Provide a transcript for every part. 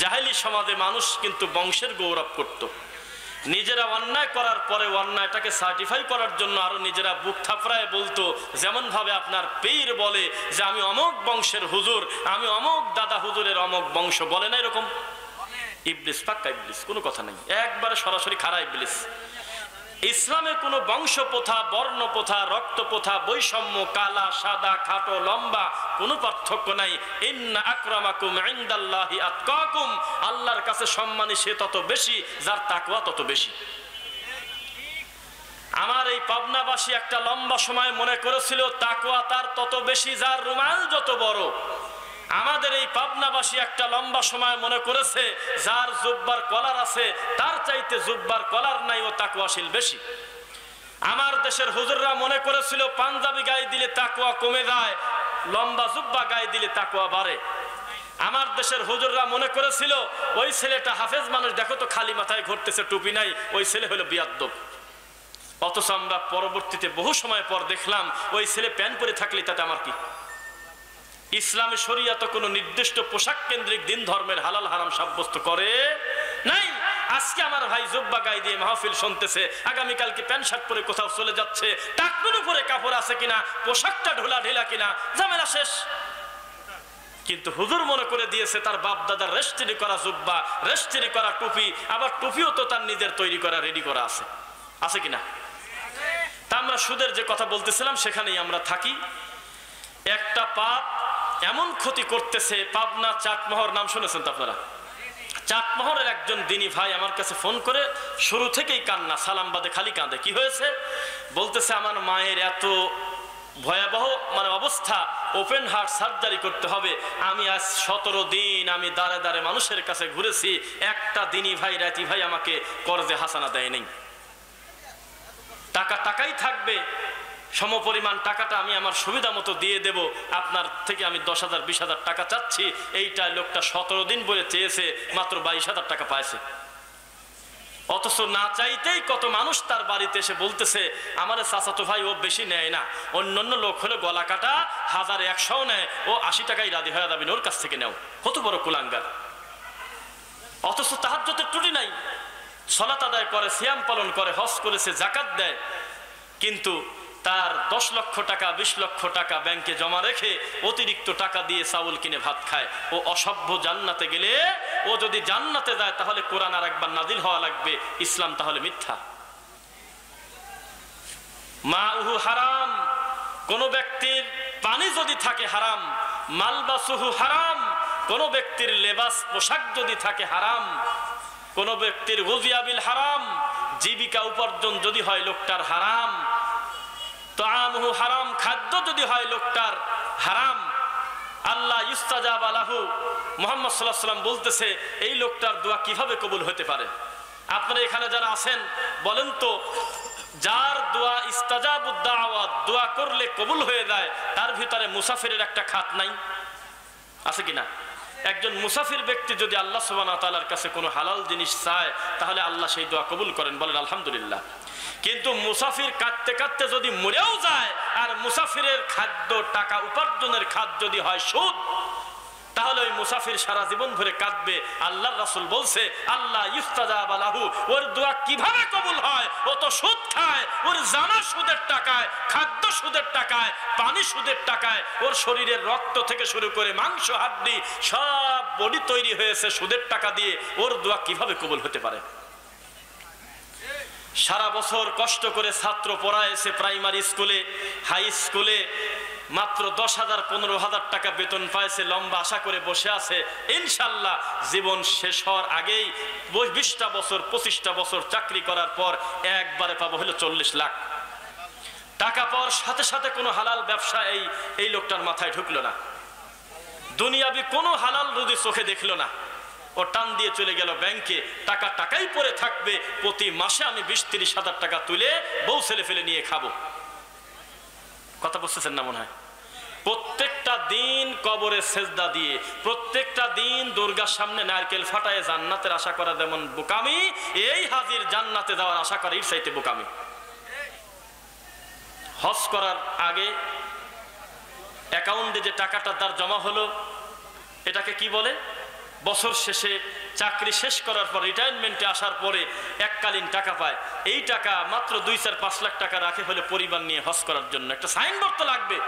জাহেলি সমাজে মানুষ কিন্তু বংশের গৌরব করত। নিজেরা অন্যায় করার পরে অন্যায়টাকে সার্টিফাই করার জন্য আরো নিজেরা বুক থাপড়ায় বলতো, যেমন ভাবে আপনার পীর বলে যে আমি অমুক বংশের হুজুর, আমি অমুক দাদা হুজুরের অমুক বংশ, বলে না এরকম? ইবলিস, পাক্কা ইবলিস, কোনো কথা নেই, একবারে সরাসরি খারা ইবলিস। ইসলামে কোনো বংশ প্রথা, বর্ণ প্রথা, রক্ত প্রথা, বৈষম্য, কালা সাদা খাটো লম্বা কোনো পার্থক্য নাই। ইন্না আকরামাকুম ইনদাল্লাহি আতকাকুম, আল্লাহর কাছে সম্মানী সে তত বেশি যার তাকওয়া তত বেশি। আমার এই পাবনাবাসী একটা লম্বা সময় মনে করেছিল তাকওয়া তার তত বেশি যার রুমাল যত বড়। আমাদের এই পাবনাবাসী একটা লম্বা সময় মনে করেছে যার জুব্বার কলার আছে তার চাইতে জুব্বার কলার নাই ও তাকওয়াশীল বেশি। আমার দেশের হুজুররা মনে করেছিল পাঞ্জাবি গায়ে দিলে তাকওয়া কমে যায়, লম্বা জুব্বা গায়ে দিলে তাকওয়া বাড়ে। আমার দেশের হুজুররা মনে করেছিল ওই ছেলেটা হাফেজ মানুষ, দেখো তো খালি মাথায় ঘুরতেছে, টুপি নাই, ওই ছেলে হলো বিয়াদ্দব। অথচ আমরা পরবর্তীতে বহু সময় পর দেখলাম ওই ছেলে প্যান্ট পরে থাকলে তাতে আমার কি? ইসলামী শরিয়াত কোনো নির্দিষ্ট পোশাক কেন্দ্রিক দিন ধর্মের হালাল হারাম সাব্যস্ত করে নাই। আজকে আমার ভাই জুব্বা গায়ে দিয়ে মাহফিল শুনতেছে, আগামীকালকে প্যান্ট শার্ট পরে কোথাও চলে যাচ্ছে, টাকনুর উপরে কাপড় আছে কিনা, পোশাকটা ঢোলা ঢিলা কিনা, ঝামেলা শেষ। কিন্তু হুজুর মনে করে দিয়েছে তার বাপ দাদার রেস্ট্রি করা জুব্বা, রেস্ট্রি করা টুপি, আবার টুপিও তো তার নিজের তৈরি করা রেডি করা আছে, আছে কিনা? তা আমরা সুদের যে কথা বলতেছিলাম সেখানেই আমরা থাকি। একটা পাপ এমন ক্ষতি করতেছে, পাবনা চাটমোহর নাম শুনেছেন তো আপনারা? চাটমোহরের একজন দিনী ভাই আমার কাছে ফোন করে শুরু থেকেই কান্না, সালাম বাদে খালি কাঁদে। কি হয়েছে বলতেছে, আমার মায়ের এত ভয়াবহ অবস্থা, ওপেন হার্ট সার্জারি করতে হবে। আমি আজ 17 দিন আমি দাঁড়ে দাঁড়ে মানুষের কাছে ঘুরেছি, একটা দিনী ভাই রাতি ভাই আমাকে কর্জে হাসানা দেয় নাই। টাকা টাকাই থাকবে, সমপরিমাণ টাকাটা আমি আমার সুবিধা মতো দিয়ে দেব, আপনার থেকে আমি 10,000 20,000 টাকা চাচ্ছি। এইটা লোকটা 17 দিন বলে চেয়েছে, মাত্র 22,000 টাকা পাইছে। অথচ না চাইতেই কত মানুষ তার বাড়িতে এসে বলতেছে আমার চাচাতো ভাই ও বেশি নেয় না, অন্যান্য লোক হলে গলা কাটা 1000 100 নেয়, ও 80 টাকাই রাজি হয়ে যাবেন, ওর কাছ থেকে নেও। কত বড় কুলাঙ্গার! অথচ তাহাজ্জুদের ত্রুটি নাই, সালাত আদায় করে, সিয়াম পালন করে, হজ করেছে, যাকাত দেয়, কিন্তু তার 10 লক্ষ টাকা 20 লক্ষ টাকা ব্যাংকে জমা রেখে অতিরিক্ত টাকা দিয়ে চাউল কিনে ভাত খায়। ও অসভ্য। জান্নাতে গেলে, ও যদি জান্নাতে যায় তাহলে কোরআন আর একবার নাজিল হওয়া লাগবে, ইসলাম তাহলে মিথ্যা। মাউহু হারাম, কোন ব্যক্তির পানি যদি থাকে হারাম। মালবাসুহু হারাম, কোন ব্যক্তির লেবাস পোশাক যদি থাকে হারাম। কোন ব্যক্তির গুজিয়াবিল হারাম, জীবিকা উপার্জন যদি হয় লোকটার হারাম। তাআমুহু হারাম, খাদ্য যদি হয় লোকটার হারাম। আল্লাহ ইস্তাজাব আলাহু, মুহাম্মদ সাল্লাল্লাহু আলাইহি ওয়াসাল্লাম বলতেছে এই লোকটার দোয়া কিভাবে কবুল হতে পারে? আপনারা এখানে যারা আছেন বলেন তো, যার দোয়া ইস্তাজাবুদ দাওয়াত, দোয়া করলে কবুল হয়ে যায়, তার ভিতরে মুসাফিরের একটা খাত নাই? আছে কিনা? একজন মুসাফির ব্যক্তি যদি আল্লাহ সুবহানাহু ওয়া তাআলার কাছে কোনো হালাল জিনিস চায় তাহলে আল্লাহ সেই দোয়া কবুল করেন, বলেন আলহামদুলিল্লাহ। কিন্তু মুসাফির কাঁদতে কাঁদতে যদি মরেও যায়, আর মুসাফিরের খাদ্য টাকা উপার্জনের খাত যদি হয় সুদ, তাহলে ওই মুসাফির সারা জীবন ধরে কাঁদবে। আল্লাহর রাসূল বলছে আল্লাহ ইস্তাজাব লাহু, ওর দোয়া কিভাবে কবুল হয়? ও তো সুদ খায়, ওর জামা সুদের টাকায়, খাদ্য সুদের টাকায়, পানি সুদের টাকায়, ওর শরীরের রক্ত থেকে শুরু করে মাংস হাড্ডি সব বডি তৈরি হয়েছে সুদের টাকা দিয়ে। ওর দোয়া কিভাবে কবুল হতে পারে? সারা বছর কষ্ট করে ছাত্র পড়ায়ছে, প্রাইমারি স্কুলে, হাই স্কুলে, মাত্র 10,000 15,000 টাকা বেতন পাইছে, লম্বা আশা করে বসে আছে ইনশাল্লাহ জীবন শেষ হওয়ার আগেই 20টা বছর 25টা বছর চাকরি করার পর একবারে পাবো হলো 40 লাখ টাকা। পাওয়ার সাথে সাথে কোনো হালাল ব্যবসা এই লোকটার মাথায় ঢুকলো না, দুনিয়াবি কোনো হালাল রুজি চোখে দেখলো না। ও টান দিয়ে চলে গেল ব্যাংকে, টাকা টাকাই পড়ে থাকবে, প্রতি মাসে আমি 20-30 হাজার টাকা তুলে বউ ছেলে ফেলে নিয়ে খাবো। কথা বুঝতেছেন না মনে হয়? প্রত্যেকটা দিন কবরে সেজদা দিয়ে, প্রত্যেকটা দিন দুর্গার সামনে নারকেল ফাটায় জান্নাতের আশা করা যেমন বোকামি, এই হাজির জান্নাতে যাওয়ার আশা করে এর চাইতে বোকামি। হজ করার আগে অ্যাকাউন্টে যে টাকাটা তার জমা হলো, এটাকে কি বলে? বছর শেষে চাকরি শেষ করার পর রিটায়ারমেন্টে আসার পরে এককালীন টাকা পায়, এই টাকা মাত্র 2-4-5 লাখ টাকা রাখে হলে পরিবার নিয়ে হজ করার জন্য একটা সাইনবোর্ড তো লাগবে।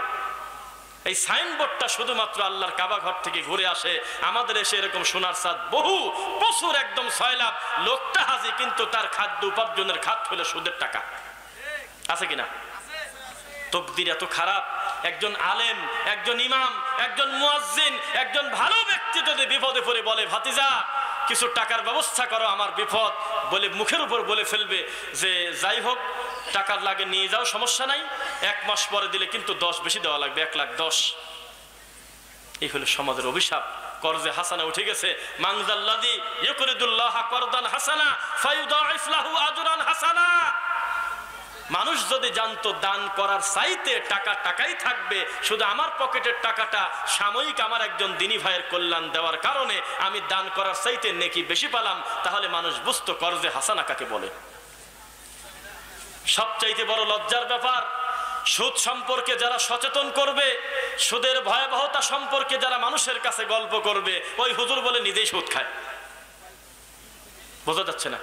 এই সাইনবোর্ডটা শুধুমাত্র আল্লাহর কাবা ঘর থেকে ঘুরে আসে। আমাদের এসে এরকম সোনার চাঁদ বহু প্রচুর একদম 6 লাখ, লোকটা হাজি কিন্তু তার খাদ্য উপার্জনের খাত হলো সুদের টাকা। আছে কিনা? তকদির এত খারাপ। একজন আলেম, একজন ইমাম, একজন মুয়াজ্জিন, একজন ভালো ব্যক্তি যদি বিপদে পড়ে বলে ভাতিজা কিছু টাকার ব্যবস্থা করো, আমার বিপদ, বলে মুখের উপর বলে ফেলবে যে যাই হোক টাকার লাগে নিয়ে যাও, সমস্যা নাই, 1 মাস পরে দিলে কিন্তু 10 বেশি দেওয়া লাগবে, 1,10,000। এই হলো সমাজের অভিশাপ। কর্জে হাসানা উঠে গেছে। মানজাল্লাযী ইউকরিদুল্লাহ করদান হাসানা ফায়ুদাইফ লাহু আজরান হাসানা। মানুষ যদি জানতো দান করার চাইতে টাকা টাকাই থাকবে, শুধু আমার পকেটের টাকাটা সাময়িক আমার একজন দিনী ভাইয়ের কল্যাণ দেওয়ার কারণে আমি দান করার চাইতে নেকি বেশি পেলাম, তাহলে মানুষ বুঝতো কর্জে হাসানা কাকে বলে। সবচাইতে বড় লজ্জার ব্যাপার, সুদ সম্পর্কে যারা সচেতন করবে, সুদের ভয়াবহতা সম্পর্কে যারা মানুষের কাছে গল্প করবে, ওই হুজুর বলে নিজেই সুদ খায়। বোঝা যাচ্ছে না?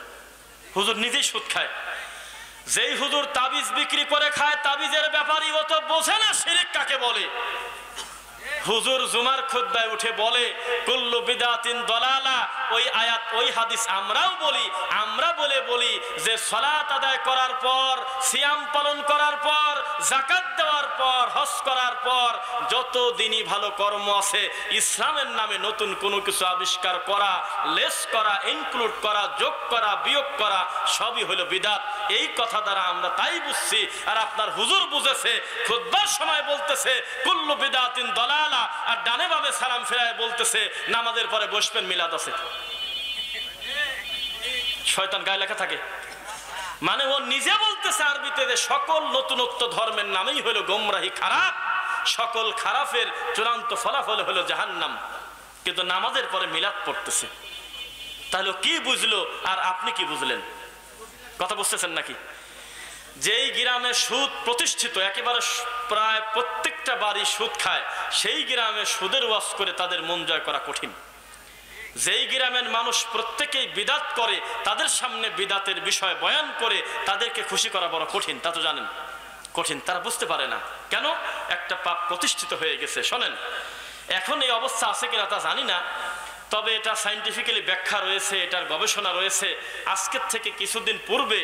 হুজুর নিজেই সুদ খায়। যেই হুজুর তাবিজ বিক্রি করে খায়, তাবিজের ব্যাপারী, ও তো বোঝে না শিরক কাকে বলে। হুজুর জুমার খুতবায় উঠে বলে কুল্লু বিদাতিন দলালা, ওই আয়াত ওই হাদিস আমরাও বলি। আমরা বলি যে সালাত আদায় করার পর, সিয়াম পালন করার পর, যাকাত দেওয়ার পর, হজ করার পর যত দিনই ভালো কর্ম আছে, ইসলামের নামে নতুন কোনো কিছু আবিষ্কার করা, লেস করা, ইনক্লুড করা, যোগ করা, বিয়োগ করা, সবই হলো বিদাত। এই কথা দ্বারা আমরা তাই বুঝছি। আর আপনার হুজুর বুঝেছে, খুতবার সময় বলতেছে কুল্লু বিদাতিন দলালা, আর ডানে বামে সালাম ফেরায় বলতেছে নামাজের পরে বসবেন, মিলাদ আছে। শয়তান গায়ে লেখা থাকে। মানে ও নিজে বলতেছে আরবিতে যে সকল নতুনত্ব ধর্মের নামেই হলো গোমরাহি, খারাপ, সকল খারাপের চূড়ান্ত ফলাফল হলো জাহান্নাম, কিন্তু নামাজের পরে মিলাদ পড়তেছে। তাহলে কি বুঝলো আর আপনি কি বুঝলেন? কথা বুঝতেছেন নাকি? যেই গ্রামে সুদ প্রতিষ্ঠিত, একেবারে প্রায় প্রত্যেকটা বাড়ি সুদ খায়, সেই গ্রামে সুদের ওয়াজ করে তাদের মন জয় করা কঠিন। যেই গ্রামের মানুষ প্রত্যেকেই বিদাত করে, তাদের সামনে বিদাতের বিষয় বয়ান করে তাদেরকে খুশি করা বড় কঠিন। তা তো জানেন কঠিন, তারা বুঝতে পারে না কেন? একটা পাপ প্রতিষ্ঠিত হয়ে গেছে। শোনেন, এখন এই অবস্থা আছে কিনা তা জানি না, তবে এটা সায়েন্টিফিক্যালি ব্যাখ্যা রয়েছে, এটার গবেষণা রয়েছে। আজকের থেকে কিছুদিন পূর্বে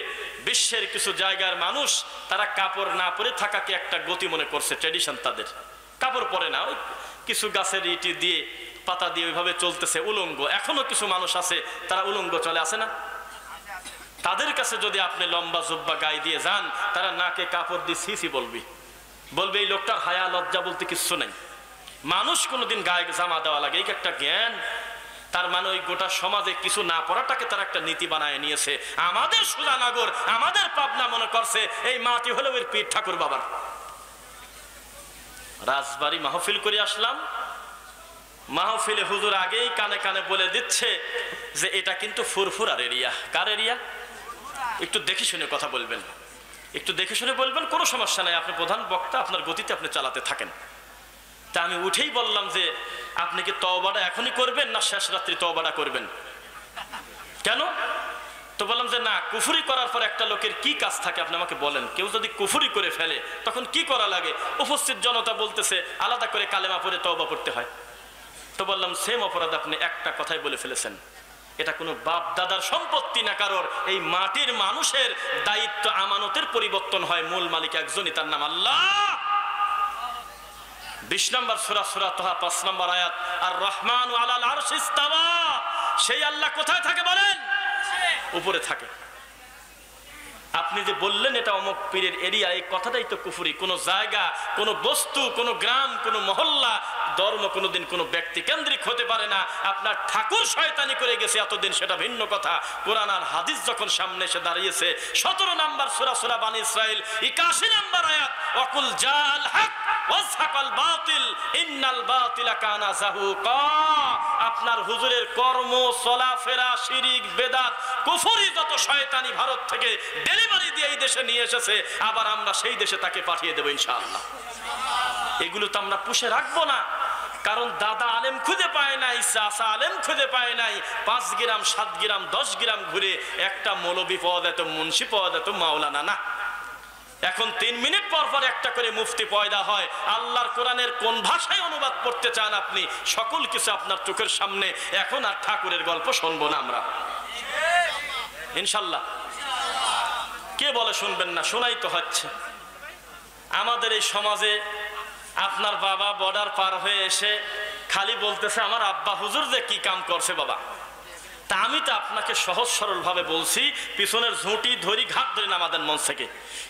বিশ্বের কিছু জায়গার মানুষ তারা কাপড় না পরে থাকাকে একটা গতি মনে করছে, ট্র্যাডিশন তাদের। কাপড় পরে না, ওই কিছু গাছের ইটি দিয়ে, পাতা দিয়ে ওইভাবে চলতেছে, উলঙ্গ। এখনো কিছু মানুষ আছে তারা উলঙ্গ চলে, আসে না? তাদের কাছে যদি আপনি লম্বা জুব্বা গায়ে দিয়ে যান, তারা নাকে কাপড় দিয়ে সিসি বলবে এই লোকটার হায়া লজ্জা বলতে কিচ্ছু নাই। মানুষ কোনোদিন গায়ে জামা দেওয়া লাগে, এই একটা জ্ঞান। তার মানে ওই গোটা সমাজে কিছু না পড়াটাকে তারা একটা নীতি বানায় নিয়েছে। আমাদের সুজানগর, আমাদের পাবনা মনে করছে এই মাটি হলো ওই পীর ঠাকুর বাবার। রাজবাড়ি মাহফিল করে আসলাম, মাহফিলে হুজুর আগেই কানে কানে বলে দিচ্ছে যে এটা কিন্তু ফুরফুরার এরিয়া। কার এরিয়া? একটু দেখে শুনে কথা বলবেন, একটু দেখে শুনে বলবেন, কোনো সমস্যা নাই, আপনি প্রধান বক্তা, আপনার গতিতে আপনি চালাতে থাকেন। তা আমি উঠেই বললাম যে আপনি কি তওবাটা এখনই করবেন না শেষ রাত্রি তওবাটা করবেন? কেন? তো বললাম যে না, কুফরি করার পর একটা লোকের কি কাজ থাকে আপনি আমাকে বলেন। কেউ যদি কুফরি করে ফেলে তখন কি করা লাগে? উপস্থিত জনতা বলতেছে আলাদা করে কালেমা পড়ে তওবা করতে হয়। তো বললাম সেম অপরাধ আপনি একটা কথাই বলে ফেলেছেন। এটা কোনো বাপ দাদার সম্পত্তি না কারোর, এই মাটির মানুষের দায়িত্ব, আমানতের পরিবর্তন হয়, মূল মালিক একজনই, তার নাম আল্লাহ। 20 নম্বর সূরা, সূরা তাহা 5 নম্বর আয়াত, আর রহমান আলাল আরশ ইস্তাওয়া। সেই আল্লাহ কোথায় থাকে বলেন? উপরে থাকে। আপনি যে বললেন এটা অমুক পীরের এরিয়া, এই কথাটাই তো কুফরি। কোন জায়গা, কোন বস্তু, কোন গ্রাম, কোন মহল্লা, ধর্ম কোনোদিন কোনো ব্যক্তি কেন্দ্রিক হতে পারে না। আপনার ঠাকুর শয়তানি করে গেছে এতদিন, সেটা ভিন্ন কথা। কোরআন আর হাদিস যখন সামনে এসে দাঁড়িয়েছে, 17 নম্বর সূরা, সূরা বানী ইসরাইল 81 নম্বর আয়াত, ওয়াকুল জাআল হক ওয়াজহাকাল বাতিল ইন্নাল বাতিলা কানা যাহুকা। আপনার হুজুরের কর্ম, চলাফেরা, শিরিক, বেদাত, কুফরি, যত শয়তানি ভারত থেকে ডেলিভারি দিয়ে এই দেশে নিয়ে এসেছে, আবার আমরা সেই দেশে তাকে পাঠিয়ে দেব ইনশাআল্লাহ। এগুলো তো আমরা পুষে রাখবো না। কারণ দাদা আলেম খুঁজে পায় নাই, চাচা আলেম খুঁজে পায় নাই, 5 গ্রাম 7 গ্রাম 10 গ্রাম ঘুরে একটা মৌলবি পাওয়া যেত, মুন্সি পাওয়া যেত, মাওলানা না। এখন 3 মিনিট পর পর একটা করে মুফতি পয়দা হয়। আল্লাহর কোরআনের কোন ভাষায় অনুবাদ করতে চান আপনি, সকল কিছু আপনার চোখের সামনে। এখন আর ঠাকুরের গল্প শুনবো না আমরা, ইনশাল্লাহ। কে বলে শুনবেন না? শোনাই তো হচ্ছে। আমাদের এই সমাজে আপনার বাবা বর্ডার পার হয়ে এসে খালি বলতেছে আমার আব্বা হুজুর যে কি কাম করছে বাবা। তা আমি তো আপনাকে সহজ সরল ভাবে বলছি, পিছনের ঝুঁটি ধরি ঘাট ধরি আমাদের মন থেকে।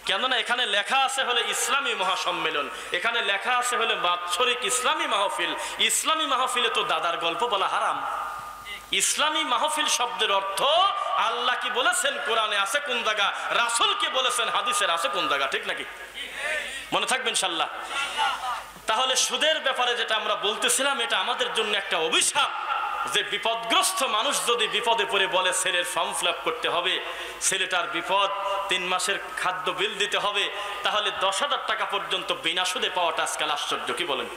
কেননা এখানে লেখা আছে হলে ইসলামী মহাসম্মেলন, এখানে লেখা আছে হলে বাৎসরিক ইসলামী মাহফিল। ইসলামী মাহফিলে তো দাদার গল্প বলা হারাম। ইসলামী মাহফিল শব্দের অর্থ আল্লাহ কি বলেছেন কোরআনে আছে কোন জায়গা, রাসূল কি বলেছেন হাদিসের আছে কোন জায়গা, ঠিক নাকি? মনে থাকবে ইনশাআল্লাহ। তাহলে সুদের ব্যাপারে যেটা আমরা বলতেছিলাম, এটা আমাদের জন্য একটা অভিশাপ যে বিপদগ্রস্ত মানুষ যদি বিপদে পড়ে বলে ছেলের ফর্ম ফিল আপ করতে হবে, ছেলেটার বিপদ, 3 মাসের খাদ্য বিল দিতে হবে, তাহলে 10,000 টাকা পর্যন্ত বিনা সুদে পাওয়াটা আজকাল আশ্চর্য, কি বলেন?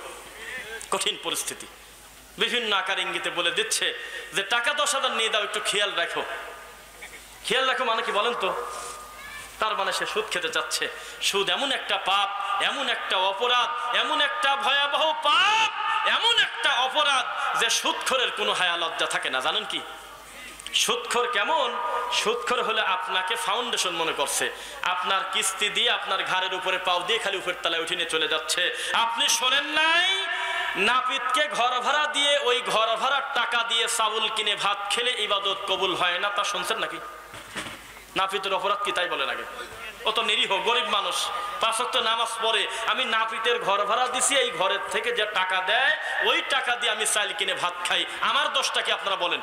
কঠিন পরিস্থিতি। বিভিন্ন আকার ইঙ্গিতে বলে দিচ্ছে যে টাকা 10,000 নিয়ে দাও, একটু খেয়াল রাখো। খেয়াল রাখো মানে কি বলেন তো? তার মানে সে সুদ খেতে চাচ্ছে। সুদ এমন একটা পাপ, এমন একটা অপরাধ, এমন একটা ভয়াবহ পাপ, এমন একটা অপরাধ যে সুদখোরের কোনো হায়া লজ্জা থাকে না। জানেন কি সুদখোর কেমন? সুদখোর হলে আপনাকে ফাউন্ডেশন মনে করছে, আপনার কিস্তি দিয়ে আপনার ঘাড়ের উপরে পাও দিয়ে খালি উপরের তলায় উঠে নিয়ে চলে যাচ্ছে। আপনি শোনেন নাই নাপিতকে ঘর ভাড়া দিয়ে ওই ঘর ভাড়ার টাকা দিয়ে চাউল কিনে ভাত খেলে ইবাদত কবুল হয় না, তা শুনছেন নাকি? নাপিতের অপরাধ কি তাই বলেন আগে? ও তো নিরীহ গরিব মানুষ, 5 ওয়াক্ত নামাজ পড়ে। আমি নাপিতের ঘর ভাড়া দিছি, এই ঘরের থেকে যে টাকা দেয় ওই টাকা দিয়ে আমি চাল কিনে ভাত খাই, আমার দোষটা কি আপনারা বলেন?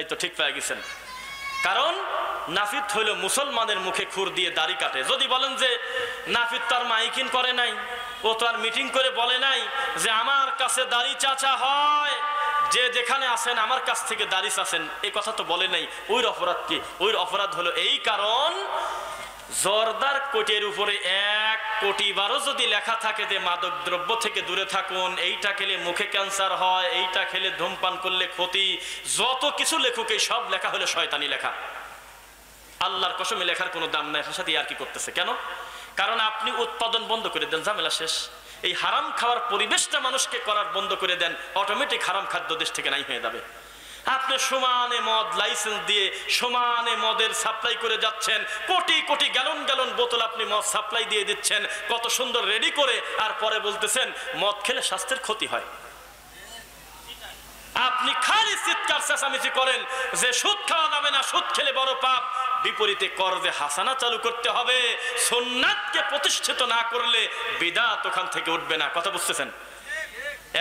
এই তো ঠিক পেয়ে গেছেন। কারণ নাপিত হইল মুসলমানের মুখে খুর দিয়ে দাড়ি কাটে। যদি বলেন যে নাপিত তার মাইকিং করে নাই, ও তো আর মিটিং করে বলে নাই যে আমার কাছে দাড়ি চাচা হয়, যে যেখানে আছেন আমার কাছ থেকে দাড়ি চাচ্ছেন, এই কথা তো বলে নাই। ওই অপরাধ কি? ওই অপরাধ হলো এই কারণ জর্দার কোটের উপরে 1 কোটি বারও যদি লেখা থাকে যে মাদক দ্রব্য থেকে দূরে থাকুন, এইটা খেলে মুখে ক্যান্সার হয়, এইটা খেলে ধূমপান করলে ক্ষতি, যত কিছু লেখুক এই সব লেখা হলো শয়তানি লেখা। আল্লাহর কসমে লেখার কোনো দাম নাই। এর সাথে আর কি করতেছে কেন? কারণ আপনি উৎপাদন বন্ধ করে দেন, ঝামেলা শেষ। এই হারাম খাওয়ার পরিবেশটা মানুষকে করার বন্ধ করে দেন, অটোমেটিক হারাম খাদ্য দেশ থেকে নাই হয়ে যাবে। আপনি সমানে মদ লাইসেন্স দিয়ে সমানে মদের সাপ্লাই করে যাচ্ছেন, কোটি কোটি গ্যালন গ্যালন বোতল আপনি মদ সাপ্লাই দিয়ে দিচ্ছেন, কত সুন্দর রেডি করে, আর পরে বলতেছেন মদ খেলে স্বাস্থ্যের ক্ষতি হয়। আপনি খালি চিৎকার চেঁচামেচি করেন যে সুদ খাওয়া যাবে না, সুদ খেলে বড় পাপ। বিপরীতে করজে হাসানা চালু করতে হবে। সুন্নাতকে প্রতিষ্ঠিত না করলে বিদআত ওখান থেকে উঠবে না। কথা বুঝতেছেন?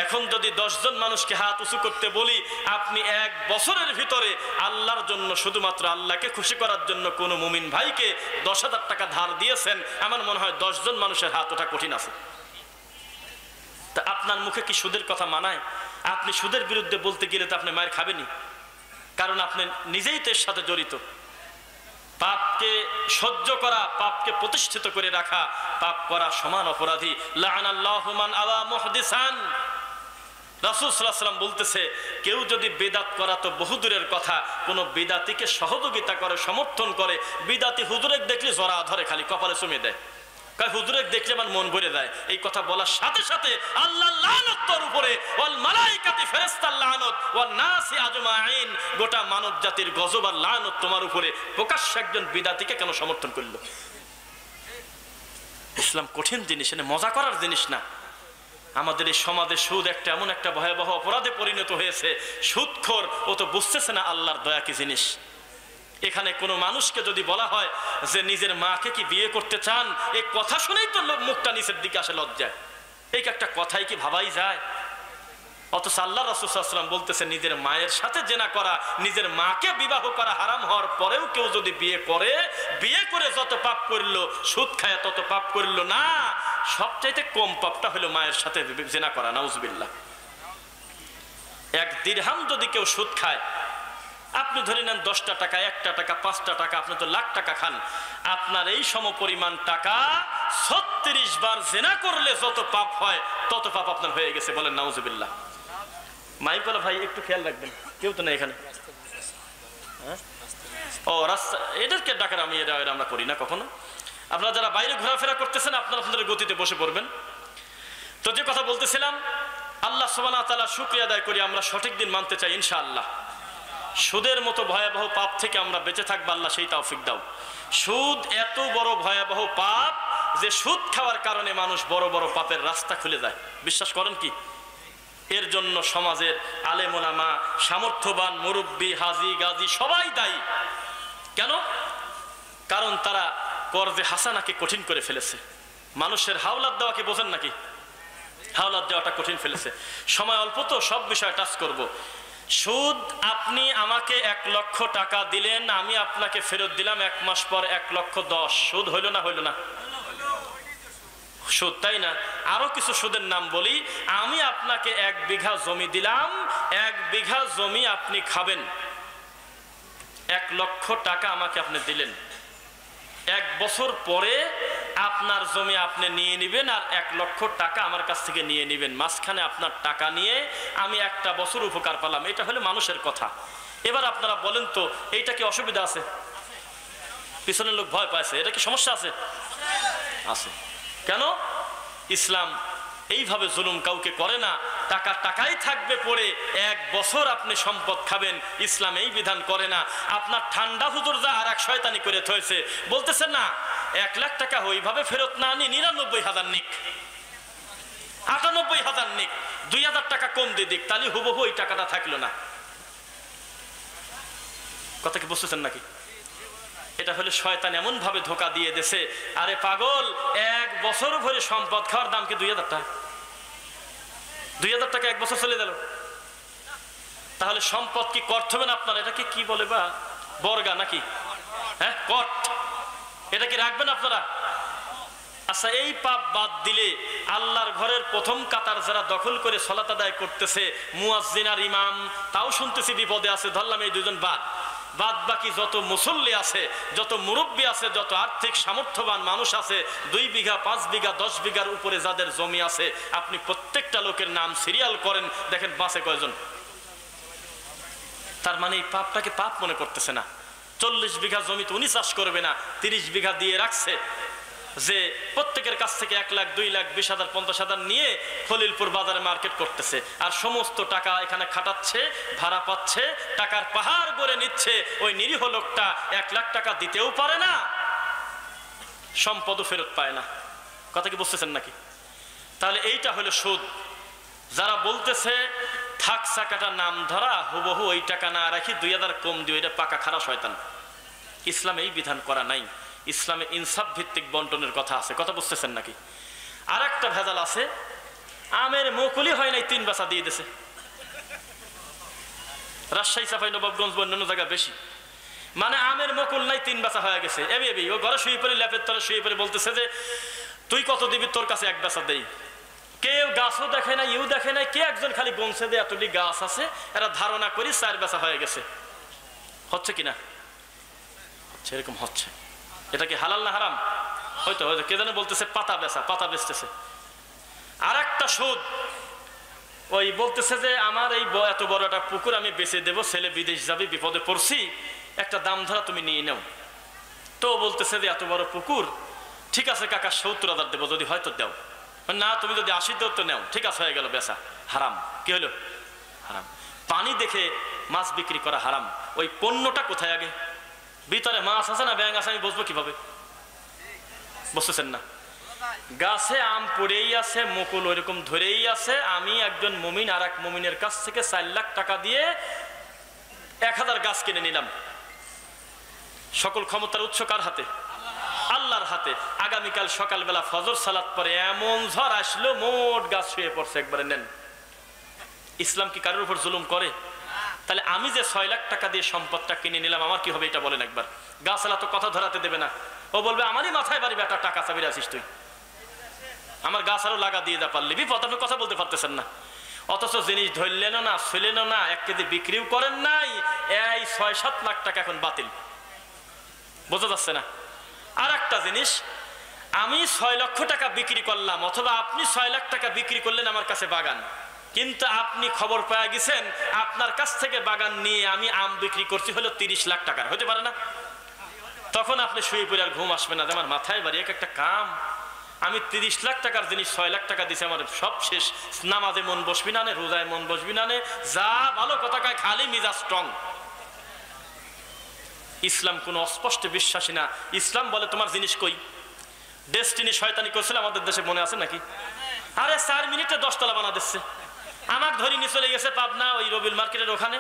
এখন যদি 10 জন মানুষকে হাত উঁচু করতে বলি, আপনি 1 বছরের ভিতরে আল্লাহর জন্য, শুধুমাত্র আল্লাহকে খুশি করার জন্য কোন মুমিন ভাইকে 10,000 টাকা ধার দিয়েছেন, আমার মনে হয় 10 জন মানুষের হাত ওঠা কঠিন আছে। তা আপনার মুখে কি সুদের কথা মানায়? আপনি সুদের বিরুদ্ধে বলতে গেলে তো আপনি মায়ের খাবেনি, কারণ আপনি নিজেই তো এর সাথে জড়িত। পাপকে সহ্য করা, পাপকে প্রতিষ্ঠিত করে রাখা, পাপ করা সমান অপরাধী। লাআনাল্লাহু মান আওয়া মুহদিসান। রাসূল সাল্লাল্লাহু আলাইহি ওয়াসাল্লাম বলতেছে, কেউ যদি বিদআত করা তো বহুদূরের কথা, কোন বিদআতিকে সহযোগিতা করে, সমর্থন করে, বিদআতি হুজুরেক দেখলে জড়া ধরে, খালি কপালে চুমে দেয়, কয় হুজুরেক দেখলে আমার মন ভরে যায়। এই কথা বলার সাথে সাথে আল্লাহ লানত তোর উপরে, ওয়াল মালাইকাতি ফেরেশতার লানত, ওয়ান নাসি আজমাইন, গোটা মানব জাতির গজব আর লানত তোমার উপরে। প্রকাশ্যে একজন বিদআতিকে কেন সমর্থন করল? ইসলাম কঠিন জিনিস, এনে মজা করার জিনিস না। আমাদের এই সমাজে সুদ একটা এমন একটা ভয়াবহ অপরাধে পরিণত হয়েছে। সুদখোর ও তো বুঝতেছে না আল্লাহর দয়া কি জিনিস। এখানে কোনো মানুষকে যদি বলা হয় যে নিজের মাকে কি বিয়ে করতে চান, এই কথা শুনেই তো মুখটা নিচের দিকে আসে লজ্জায়। এই একটা কথাই কি ভাবাই যায়? অথচ আল্লাহ রাসূল সাল্লাল্লাহু আলাইহি ওয়াসাল্লাম বলতেছে, নিজের মায়ের সাথে জেনা করা, নিজের মাকে বিবাহ করা হারাম হওয়ার পরেও কেউ যদি বিয়ে করে, বিয়ে করে যত পাপ করলো, সুদ খায় তত পাপ করলো না, সবচাইতে কম পাপটা হলো মায়ের সাথে জেনা করা। নাউজুবিল্লাহ। 1 দিরহাম যদি কেউ সুদ খায়, আপনি ধরে নেন 10টা টাকা, 1টা টাকা, 5টা টাকা, আপনি তো লাখ টাকা খান। আপনার এই সমপরিমাণ টাকা 36 বার জিনা করলে যত পাপ হয় তত পাপ আপনার হয়ে গেছে। বলেন নাউজুবিল্লাহ। মাইকওয়ালা ভাই একটু খেয়াল রাখবেন, কেউ তো নেই এখানে। ও রাস্তা, এদেরকে ডাকার আমি এটা আমরা করি না কখনো। আপনারা যারা বাইরে ঘোরাফেরা করতেছেন আপনারা আপনাদের গতিতে বসে পড়বেন। তো যে কথা বলতেছিলাম, আল্লাহ সুবহানাহু ওয়া তাআলা শুকরিয়া আদায় করি, আমরা সঠিক দিন মানতে চাই ইনশাআল্লাহ। সুদের মতো ভয়াবহ পাপ থেকে আমরা বেঁচে থাকবো, আল্লাহ সেই তৌফিক দাও। সুদ এত বড় ভয়াবহ পাপ যে সুদ খাওয়ার কারণে মানুষ বড় বড় পাপের রাস্তা খুলে যায়। বিশ্বাস করেন কি? এর জন্য সমাজের আলেম ওলামা, সামর্থ্যবান মুরব্বী, হাজি গাজী সবাই দায়ী। কেন? কারণ তারা কর্জে হাসানাকে কঠিন করে ফেলেছে। মানুষের হাওলাত দেওয়াকে বোঝেন নাকি? হাওলাত দেওয়াটা কঠিন ফেলেছে। সময় অল্প তো সব বিষয় টাচ করব। সুদ, আপনি আমাকে 1 লক্ষ টাকা দিলেন, আমি আপনাকে ফেরত দিলাম 1 মাস পর 1,10,000। সুদ হইল না? হইল না? সুদ, তাই না? আরো কিছু সুদের নাম বলি। আমি আপনাকে 1 বিঘা জমি দিলাম, 1 বিঘা জমি আপনি খাবেন, 1 লক্ষ টাকা আমাকে আপনি দিলেন। 1 বছর পরে আপনার জমি আপনি নিয়ে নেবেন আর 1 লক্ষ টাকা আমার কাছ থেকে নিয়ে নেবেন। মাঝখানে আপনার টাকা নিয়ে আমি 1টা বছর উপকার পেলাম। এটা হলো মানুষের কথা। এবার আপনারা বলেন তো, এইটা কি অসুবিধা আছে? পিছনের লোক ভয় পাইছে, এটা কি সমস্যা আছে? আছে। কেন? ইসলাম এইভাবে জুলুম কাউকে করে না। টাকা টাকাই থাকবে পড়ে, 1 বছর আপনি সম্পদ খাবেন, ইসলাম এই বিধান করে না। আপনার ঠান্ডা হুজুর যা আর এক শয়তানি করে থয়েছে, বলতেছেন না 1 লাখ টাকা ওইভাবে ফেরত না আনি 99,000 নিক, 98,000 নিক, 2,000 টাকা কম দিয়ে দিক, তাহলে হুবহু ওই টাকাটা থাকলো না। কথা কি বুঝতেছেন নাকি? এটা হলে শয়তান এমন ভাবে ধোকা দিয়ে দেছে। আরে পাগল, 1 বছর ভরে সম্পদ খাওয়ার দাম কি 2,000 টাকা? 2,000 টাকা 1 বছর চলে গেল। তাহলে সম্পদ কি করতে হবে না আপনার? এটাকে কি বলে বা বর্গা নাকি? হ্যাঁ, কট। এটা কি রাখবেন আপনারা? আচ্ছা, এই পাপ বাদ দিলে আল্লাহর ঘরের প্রথম কাতার যারা দখল করে সালাত আদায় করতেছে, মুয়াজ্জিন আর ইমাম, তাও শুনতেছি বিপদে আছে। ধরলাম এই 2জন বাদ বাকি যত মুসল্লি আছে, যত মুরব্বী আছে, যত আর্থিক সামর্থ্যবান মানুষ আছে, 2 বিঘা 5 বিঘা 10 বিঘার উপরে যাদের জমি আছে, আপনি প্রত্যেকটা লোকের নাম সিরিয়াল করেন, দেখেন বাঁচে কয়জন। তার মানে এই পাপটাকে পাপ মনে করতেছে না। 40 বিঘা জমিতে উনি চাষ করবে না, 30 বিঘা দিয়ে রাখছে, যে প্রত্যেকের কাছ থেকে 1 লাখ 2 লাখ 20,000 50,000 নিয়ে খলিলপুর বাজারে মার্কেট করতেছে, আর সমস্ত টাকা এখানে খাটাচ্ছে, ভাড়া পাচ্ছে, টাকার পাহাড় গড়ে নিচ্ছে। ওই নিরীহ লোকটা 1 লাখ টাকা দিতেও পারে না, সম্পদও ফেরত পায় না। কথা কি বুঝতেছেন নাকি? তাহলে এইটা হলো সুদ। যারা বলতেছে থাক চাকাটা নাম ধরা, হুবহু ওই টাকা না রাখি 2,000 কম দিও, এটা পাকা খারাপ শয়তান। ইসলাম এই বিধান করা নাই। ইসলামে ইনসাফ ভিত্তিক বন্টনের কথা আছে। কথা বুঝতেছেন নাকি? আর একটা ভেজাল আছে, আমের মুকুলি হয় নাই 3 বেচা দিয়ে দিয়েছে। রাজশাহী, চাঁপাইনবাবগঞ্জ, অন্যান্য জায়গায় বেশি, মানে আমের মুকুল নাই 3 বেচা হয়ে গেছে। এবি ও ঘরে শুয়ে পড়ে, ল্যাপের তলে শুয়ে পড়ে বলতেছে যে তুই কত দিবি, তোর কাছে 1 বেচা দেই। কেউ গাছও দেখে না, ইউ দেখে নাই, কে একজন খালি গমছে যে এতটি গাছ আছে, এরা ধারণা করি 4 বেচা হয়ে গেছে। হচ্ছে কিনা? হচ্ছে, এরকম হচ্ছে। এটা কি হালাল না হারাম? হয়তো কে জানে বলতেছে পাতা বেচা, পাতা বেচতেছে। আর একটা সুদ, ওই বলতেছে যে আমার এই এত বড় একটা পুকুর আমি বেচে দেবো, ছেলে বিদেশ যাবে, বিপদে পড়ছি, একটা দাম ধরা তুমি নিয়ে নাও। তো বলতেছে যে এত বড় পুকুর, ঠিক আছে কাকা 70,000 দেবো, যদি হয়তো দাও। না, তুমি যদি 80 দাও তো নাও। ঠিক আছে, হয়ে গেল বেচা। হারাম। কি হলো? হারাম। পানি দেখে মাছ বিক্রি করা হারাম। ওই পণ্যটা কোথায়? আগে ভিতরে মাছ আছে না ব্যাঙ আছে, আমি বুঝবো কিভাবে? বুঝতেছেন না? গাছে আম পড়েই আছে, মুকুল ওইরকম ধরেই আছে। আমি একজন মুমিন আর এক মুমিনের কাছ থেকে 4 লাখ টাকা দিয়ে 1000 গাছ কিনে নিলাম। সকল ক্ষমতার উৎস কার হাতে? আল্লাহর হাতে। আগামীকাল সকালবেলা ফজর সালাত পরে এমন ঝড় আসলো, মোট গাছ শুয়ে পড়ছে একবারে। নেন, ইসলাম কি কারোর উপর জুলুম করে? তাহলে আমি যে 6 লাখ টাকা দিয়ে সম্পদটা কিনে নিলাম, আমার কি হবে এটা বলেন একবার? গাছালা তো কথা ধরাতে দেবে না, ও বলবে আমারই মাথায় বাড়ি বেটা, টাকা চাবিরে আসিস তুই, আমার গাছ আরো লাগা দিয়ে দা পারলি, বিপদ। আপনি কথা বলতে পারতেছেন না। অথচ জিনিস ধরলেনও না, ছিলেনও না, 1 কেজি বিক্রিও করেন নাই, এই 6-7 লাখ টাকা এখন বাতিল। বোঝা যাচ্ছে না? আর একটা জিনিস, আমি 6 লক্ষ টাকা বিক্রি করলাম অথবা আপনি 6 লাখ টাকা বিক্রি করলেন আমার কাছে বাগান, কিন্তু আপনি খবর পেয়ে গেছেন আপনার কাছ থেকে বাগান নিয়ে আমি আম বিক্রি করছি হলো 30 লাখ টাকার, হতে পারে না? তখন আপনি শুয়ে পড়ে আর ঘুম আসবে না, যে আমার মাথায় বাড়ি একটা কাম, আমি 30 লাখ টাকার জিনিস 6 লাখ টাকা দিছি, আমার সব শেষ। নামাজে মন বসবি না, রোজায় মন বসবি না, যা ভালো কথা কয় খালি মিজাজ স্ট্রং। ইসলাম কোনো অস্পষ্ট বিশ্বাসী না। ইসলাম বলে তোমার জিনিস কই। ডেস্টিনি শয়তানি করছিল আমাদের দেশে, মনে আছে নাকি? আরে 4 মিনিটে 10 তলা বানা দিচ্ছে। আমার ধরি নিয়ে চলে গেছে পাবনা ওই রবিল মার্কেটের ওখানে,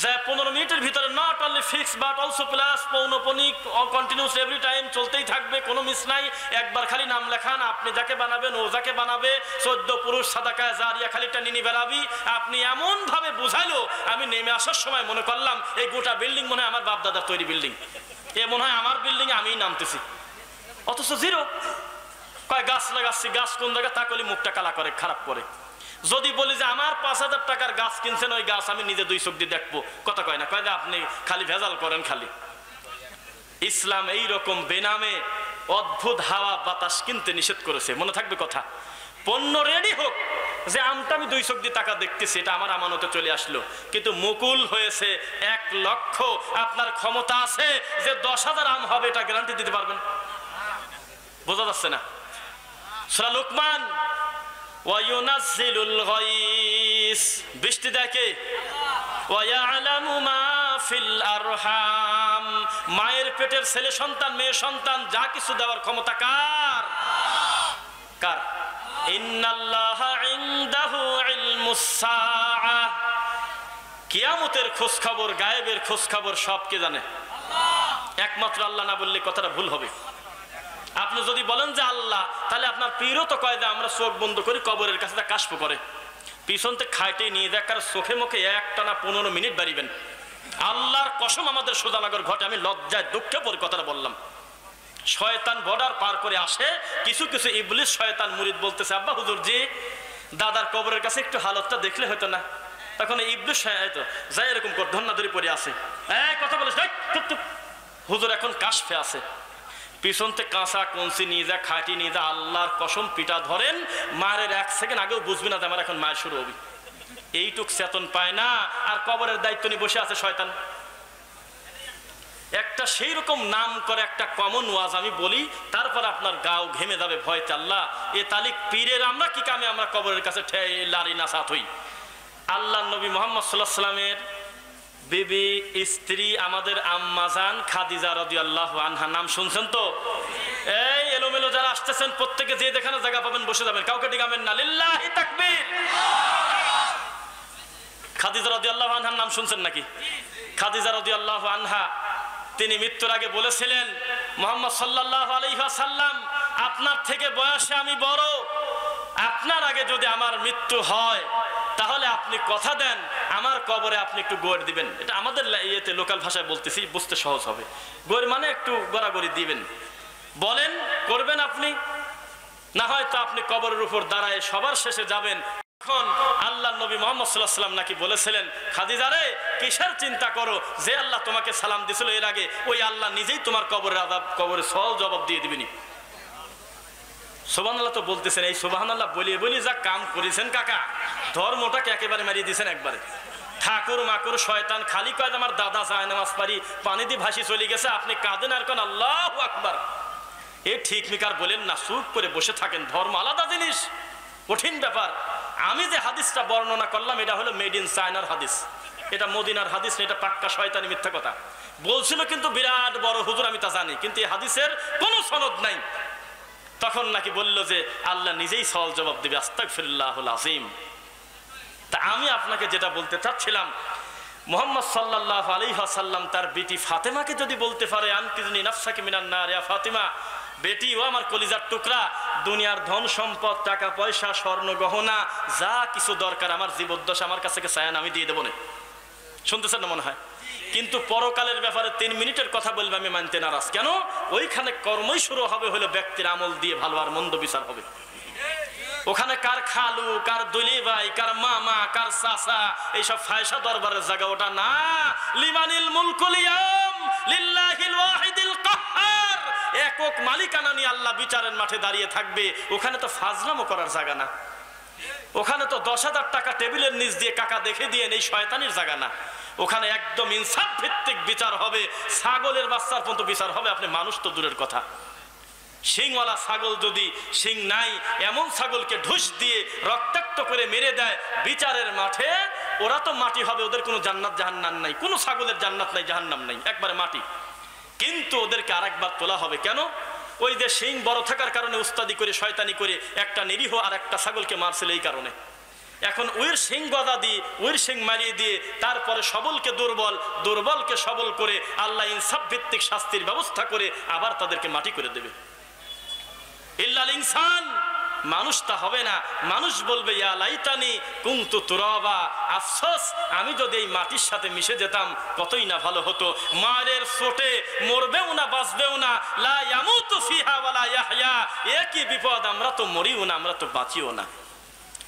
যা 15 মিনিটের ভিতরে not only fix but also plus পৌনপনিক কন্টিনিউস এভরি টাইম চলতেই থাকবে, কোনো মিস নাই। একবার খালি নাম লেখান, আপনি যাকে বানাবেন ও যাকে বানাবে, 14 পুরুষ সাদাকায় জারিয়া খালিটা নিনি বেরাবি। আপনি এমন ভাবে বুঝাইলো, আমি নেমে আসার সময় মনে করলাম এই গোটা বিল্ডিং মনে হয় আমার বাপ দাদার তৈরি বিল্ডিং, এ মনে হয় আমার বিল্ডিং আমিই নামতেছি। অথচ জিরো। কয় গাছ লাগাচ্ছি, গাছ কোন জায়গায় তাকলি মুখটা কালা করে, খারাপ করে। যদি বলি যে আমার 5,000 টাকার গাছ কিনছেন, ওই গাছ আমি নিজে 2 চোখ দিয়ে দেখবো, কথা কয় না, কয় যে আপনি খালি ভেজাল করেন খালি। ইসলাম এই রকম বেনামে অদ্ভুত হাওয়া বাতাস কিনতে নিষেধ করেছে, মনে থাকবে কথা। পণ্য রেডি হোক, যে আমটা আমি 2 চোখ দিয়ে টাকা দেখতেছি, এটা আমার আমানতে চলে আসলো, কিন্তু মুকুল হয়েছে 1 লক্ষ। আপনার ক্ষমতা আছে যে 10,000 আম হবে, এটা গ্যারান্টি দিতে পারবেন? বোঝা যাচ্ছে না? সূরা লুকমান, ওয়ায়ুনাজ্জিলুল গায়স, বৃষ্টি দেখে, ওয়ায়ালামু মা ফিল আরহাম, মায়ের পেটের ছেলে সন্তান মেয়ে সন্তান যা কিছু দেওয়ার ক্ষমতা কার? কার? ইন্নাল্লাহা ইনদাহু ইলমুস সাআহ, কিয়ামতের খোঁজ খবর, গায়েবের খোঁজ খবর সব কে জানে? একমাত্র আল্লাহ। না বললে কথাটা ভুল হবে। আপনি যদি বলেন যে আল্লাহ, তাহলে আপনার পীরও তো কয় যে আমরা চোখ বন্ধ করি, কবরের কাছে কাশফ করে, পিছনতে খাইটে নিয়ে দেখার চোখে মুখে একটানা 15 মিনিট বাড়িবেন। আল্লাহর কসম আমাদের সোজানগর ঘটে, আমি লজ্জায় দুঃখে পরে কথাটা বললাম। শয়তান বর্ডার পার করে আসে, কিছু কিছু ইবলিস শয়তান মুরিদ বলতেছে, আব্বা হুজুর জি দাদার কবরের কাছে একটু হালতটা দেখলে হতো না? তখন ইবলিস হয়তো যাই এরকম ধন্না ধরে পড়ে আসে, কথা বলিস হুজুর এখন কাশফে আছে, পিছনতে কাঁচা কঞ্চি নিয়ে যা, খাটি নিয়ে যা, আল্লাহর কসম পিটা ধরেন, মায়ের 1 সেকেন্ড আগেও বুঝবি না যে আমার এখন মায়ের শুরু হবি। এইটুক চেতন পায় না, আর কবরের দায়িত্ব নিয়ে বসে আছে শয়তান। একটা সেই রকম নাম করে একটা কমন ওয়াজ আমি বলি, তারপর আপনার গাও ঘেমে যাবে ভয়তে। আল্লাহ এ তালিক পীরের আমরা কি কামে আমরা কবরের কাছে লারি না সাথ হই। আল্লাহ নবী মুহাম্মদ সাল্লাল্লাহু আলাইহি ওয়াসাল্লামের বিবি স্ত্রী আমাদের আম্মা জান খাদিজা রাদিয়াল্লাহু আনহা, নাম শুনছেন তো? এই এলোমেলো যারা আসতেছেন প্রত্যেকে যে যেখানে জায়গা পাবেন বসে যাবেন, কাউকে ডিগাবেন না। লিল্লাহি তাকবীর। খাদিজা রাদিয়াল্লাহু আনহার নাম শুনছেন নাকি? খাদিজা রাদিয়াল্লাহু আনহা তিনি মৃত্যুর আগে বলেছিলেন, মুহাম্মদ সাল্লাল্লাহু আলাইহি ওয়াসাল্লাম আপনার থেকে বয়সে আমি বড়, আপনার আগে যদি আমার মৃত্যু হয় তাহলে আপনি কথা দেন আমার কবরে আপনি একটু গোড় দিবেন। এটা আমাদের ইয়েতে লোকাল ভাষায় বলতেছি, বুঝতে সহজ হবে। গোড় মানে একটু গড়াগড়ি দিবেন, বলেন করবেন আপনি, না হয় তো আপনি কবরের উপর দাঁড়ায় সবার শেষে যাবেন। এখন আল্লাহ নবী মুহাম্মদ সাল্লাল্লাহু আলাইহি ওয়াসাল্লাম নাকি বলেছিলেন, খাদিজা রে কিসের চিন্তা করো, যে আল্লাহ তোমাকে সালাম দিছিল এর আগে, ওই আল্লাহ নিজেই তোমার কবরের আযাব, কবরের সওয়াল জবাব দিয়ে দিবেনি। সুবহানাল্লাহ তো বলতেছেন, এই সুবহানাল্লাহ বলিয়ে বলি যা কাম করেছেন কাকা, ধর্মটাকে একেবারে মারিয়ে দিয়েছেন একবারে। ঠাকুর মাকুর শয়তান খালি কয় আমার দাদা যায় নামাজ পারি, পানি দিয়ে ভাসি চলে গেছে, আপনি কাঁদেন আর কোন আল্লাহু আকবার। এ ঠিক মিকার বলেন না, চুপ করে বসে থাকেন। ধর্ম আলাদা জিনিস, কঠিন ব্যাপার। আমি যে হাদিসটা বর্ণনা করলাম এটা হলো মেড ইন চায়নার হাদিস, এটা মদিনার হাদিস, এটা পাক্কা শয়তানি মিথ্যা কথা বলছিল, কিন্তু বিরাট বড় হুজুর আমি তা জানি, কিন্তু এই হাদিসের কোনো সনদ নাই। তখন নাকি বলল যে আল্লাহ নিজেই সওয়াল জবাব দিবে, আস্তাগফিরুল্লাহুল আযীম। তা আমি আপনাকে যেটা বলতে চাচ্ছিলাম, মুহাম্মদ সাল্লাল্লাহু আলাইহি ওয়াসাল্লাম তার বেটি ফাতেমাকে যদি বলতে পারে, আনকিজনি নাফসাকি মিনান নার ইয়া ফাতিমা, বেটি ও আমার কলিজার টুকরা, দুনিয়ার ধন সম্পদ টাকা পয়সা স্বর্ণ গহনা যা কিছু দরকার আমার জীবদ্দশা আমার কাছে চায়ান আমি দিয়ে দেবো না। শুনতেছেন না মনে হয়? কিন্তু পরকালের ব্যাপারে 3 মিনিটের কথা বলবে আমি মানতে নারাজ। কেন? ওইখানে কর্মই শুরু হবে হলো ব্যক্তির আমল দিয়ে ভালো আর মন্দ বিচার হবে। ওখানে কার খালু, কার দুলি ভাই, কার মামা, কার চাচা, এইসব ফায়সা দরবারের জায়গা ওটা না। লিমানিল মুলকুল ইয়াম লিল্লাহিল ওয়াহিদিল কাহ্হার, একক মালিকানা নিয়ে আল্লাহ বিচারের মাঠে দাঁড়িয়ে থাকবে। ওখানে তো ফাজলামো করার জায়গা না, ওখানে তো 10,000 টাকা টেবিলের নিচ দিয়ে কাকা দেখে দিয়ে এই শয়তানির জায়গা না। ওখানে একদম ইনসাফ ভিত্তিক বিচার হবে, ছাগলের বাচ্চার পর্যন্ত বিচার হবে। আপনি মানুষ তো দূরের কথা, শিংওয়ালা ছাগল যদি শিং নাই এমন ছাগলকে ঢুস দিয়ে রক্তাক্ত করে মেরে দেয় বিচারের মাঠে, ওরা তো মাটি হবে, ওদের কোনো জান্নাত জাহান্নাম নাই, কোনো ছাগলের জান্নাত নাই জাহান্নাম নাই, একবারে মাটি। কিন্তু ওদেরকে আরেকবার তোলা হবে কেন? ওই যে শিং বড় থাকার কারণে উস্তাদি করে শয়তানি করে একটা নিরীহ আর একটা ছাগলকে মারছিল এই কারণে। এখন ওইর শিং গদা দিয়ে ওইর শিং মারিয়ে দিয়ে তারপরে সবলকে দুর্বল, দুর্বলকে সবল করে আল্লাহ ইনসাফ ভিত্তিক শাস্তির ব্যবস্থা করে আবার তাদেরকে মাটি করে দেবে। ইল্লাল ইনসান, মানুষ তা হবে না। মানুষ বলবে ইয়া লাইতানি কুনতু তুরাবা, আফসোস আমি যদি এই মাটির সাথে মিশে যেতাম কতই না ভালো হতো। মায়ের চোটে মরবেও না বাঁচবেও না, লা ইয়ামুতু ফিহা ওয়ালা ইয়াহইয়া, একই বিপদ, আমরা তো মরিও না আমরা তো বাঁচিও না।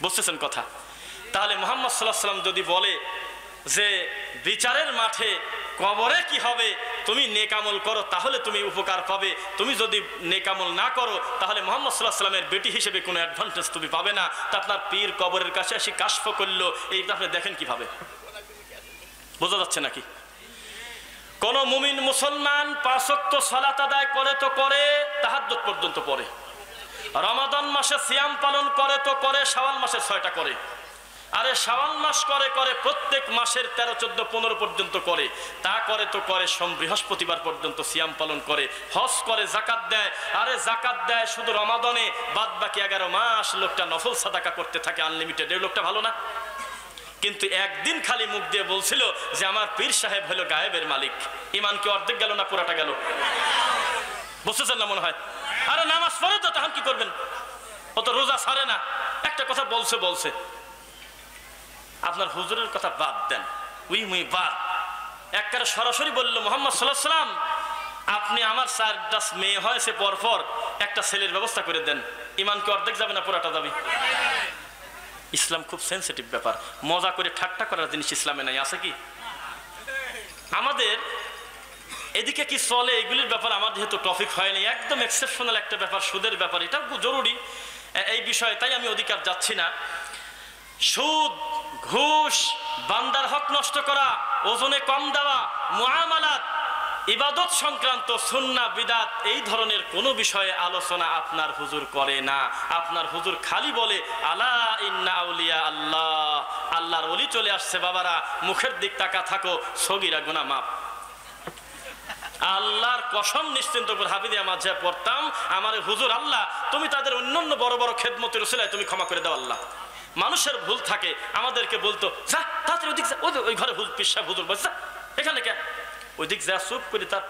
বুঝতেছেন কথা? তাহলে মুহাম্মদ সাল্লাল্লাহু আলাইহি ওয়াসাল্লাম যদি বলে যে বিচারের মাঠে কবরে কি হবে, তুমি নেকামল করো তাহলে তুমি উপকার পাবে, তুমি যদি নেকামল না করো তাহলে মুহাম্মদ সাল্লাল্লাহু আলাইহি ওয়াসাল্লামের বেটি হিসেবে কোনো অ্যাডভান্টেজ তুমি পাবে না। তা আপনার পীর কবরের কাছে এসে কাশফ করলো, এইটা আপনি দেখেন কিভাবে? বোঝা যাচ্ছে নাকি? কোন মুমিন মুসলমান 5 ওয়াক্ত সালাত আদায় করে তো করে, তাহাজ্জুদ পর্যন্ত পড়ে, রমাদান মাসে সিয়াম পালন করে তো করে, শাওয়াল মাসে 6টা করে, আরে শাওয়াল মাস করে করে প্রত্যেক মাসের 13, 14, 15 পর্যন্ত করে, তা করে তো করে, সোম বৃহস্পতিবার পর্যন্ত সিয়াম পালন করে, হজ করে, যাকাত দেয়, আরে যাকাত দেয় শুধু রমাদানে, বাদ বাকি 11 মাস লোকটা নফল সাদাকা করতে থাকে আনলিমিটেড। এই লোকটা ভালো না? কিন্তু একদিন খালি মুখ দিয়ে বলছিল যে আমার পীর সাহেব হলো গায়েবের মালিক। ইমান কি অর্ধেক গেল না পুরাটা গেল? বুঝতেছেন না মনে হয়? আরে নামাজ পড়ে তো, তখন কি করবেন? ও তো রোজা ছাড়ে না, একটা কথা বলছে। আপনার হুজুরের কথা বাদ দেন, উই বাদ, একবারে সরাসরি বলল মুহাম্মদ সাল্লাল্লাহু আলাইহি ওয়াসাল্লাম আপনি আমার 4টা মেয়ে হয়েছে পরপর একটা ছেলের ব্যবস্থা করে দেন। ইমান কি অর্ধেক যাবে না পুরাটা যাবে? ইসলাম খুব সেন্সিটিভ ব্যাপার, মজা করে ঠাট্টা করার জিনিস ইসলামে নাই, আছে কি? আমাদের এদিকে কি চলে এগুলির ব্যাপার আমার যেহেতু টপিক হয়নি, একদম এক্সেপশনাল একটা ব্যাপার সুদের ব্যাপার, এটা জরুরি এই বিষয়ে, তাই আমি অধিকার যাচ্ছি না। সুদ, ঘুষ, বান্দার হক নষ্ট করা, ওজনে কম দেওয়া, মুআমালাত, ইবাদত সংক্রান্ত সুন্নাহ বিদআত, এই ধরনের কোনো বিষয়ে আলোচনা আপনার হুজুর করে না। আপনার হুজুর খালি বলে আলা ইন্না আউলিয়া আল্লাহ, আল্লাহর ওলি চলে আসছে বাবারা, মুখের দিক তাকা থাকো, সগীরা গুনাহ মাফ। আল্লাহর কসম নিশ্চিন্ত করে হাফিজিয়া মাঝে পড়তাম, আমার হুজুর আল্লাহ তুমি তাদের অন্যান্য বড় বড় খেদমতের উসিলায় তুমি ক্ষমা করে দাও আল্লাহ। মানুষের ভুল থাকে, আমাদেরকে বলতো যা তাড়াতাড়ি ওদিক যা, ওই ঘরে পীর সাহেব হুজুর বলছে এখানে কে, ওইদিক যা, চুপ করে তার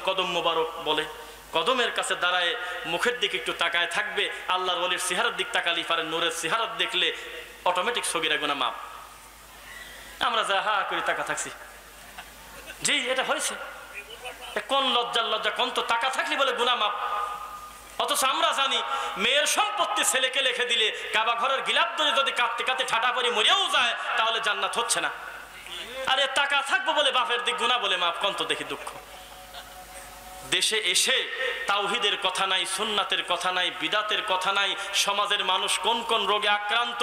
কদম মোবারক বলে, কদমের কাছে দাঁড়ায় মুখের দিকে একটু তাকায় থাকবে, আল্লাহর ওলির চেহারার দিক তাকালি পারে, নূরের চেহারা দেখলে অটোমেটিক সগীরা গুনাহ মাফ। আমরা যা হা করে তাকা থাকছি, জি এটা হয়েছে, কোন লজ্জা কোন তো টাকা থাকলে বলে গুনাহ মাফ। অথচ আমরা জানি মেয়ের সম্পত্তি ছেলেকে লিখে দিলে কাবা ঘরের গিলাপ ধরে যদি কাঁদতে কাঁদতে ঠাটা পরে মরেও যায় তাহলে জান্নাত হচ্ছে না। আরে টাকা থাকবো বলে বাপের দিক গুনাহ বলে মাফ, কোন তো দেখি দুঃখ। দেশে এসে তাওহীদের কথা নাই, সুন্নাতের কথা নাই, বিদাতের কথা নাই, সমাজের মানুষ কোন কোন রোগে আক্রান্ত,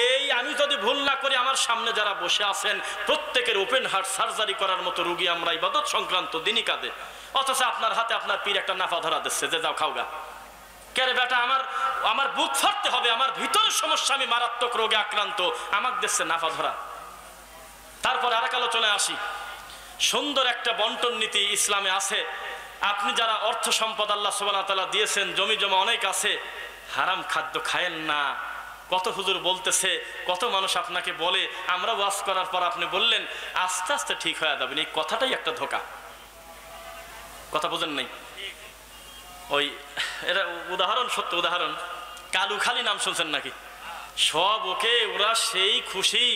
এই আমি যদি ভুল না করি আমার সামনে যারা বসে আছেন প্রত্যেকের ওপেন হার্ট সার্জারি করার মতো রোগী আমরা, ইবাদত সংক্রান্ত দিনই কাঁদে। অথচ আপনার হাতে আপনার পীর একটা নাফা ধরা দিচ্ছে যে যাও খাওগা। কেরে বেটা আমার বুক ফাটতে হবে, আমার ভিতরের সমস্যা, আমি মারাত্মক রোগে আক্রান্ত, আমাকে দিচ্ছে নাফা ধরা। তারপর আরেক আলোচনায় আসি, সুন্দর একটা বন্টন নীতি ইসলামে আছে। আপনি যারা অর্থ সম্পদ আল্লাহ সুবহানাহু ওয়া তাআলা দিয়েছেন, জমি জমা অনেক আছে, হারাম খাদ্য খায়েন না। কত হুজুর বলতেছে, কত মানুষ আপনাকে বলে, আমরা ওয়াজ করার পর আপনি বললেন আস্তে আস্তে ঠিক হয়ে যাবেন, এই কথাটাই একটা ধোঁকা। কথা বোঝেন নাই? ওই এটা উদাহরণ, সত্য উদাহরণ, কালুখালী নাম শুনছেন নাকি? সব ওকে, ওরা সেই খুশি।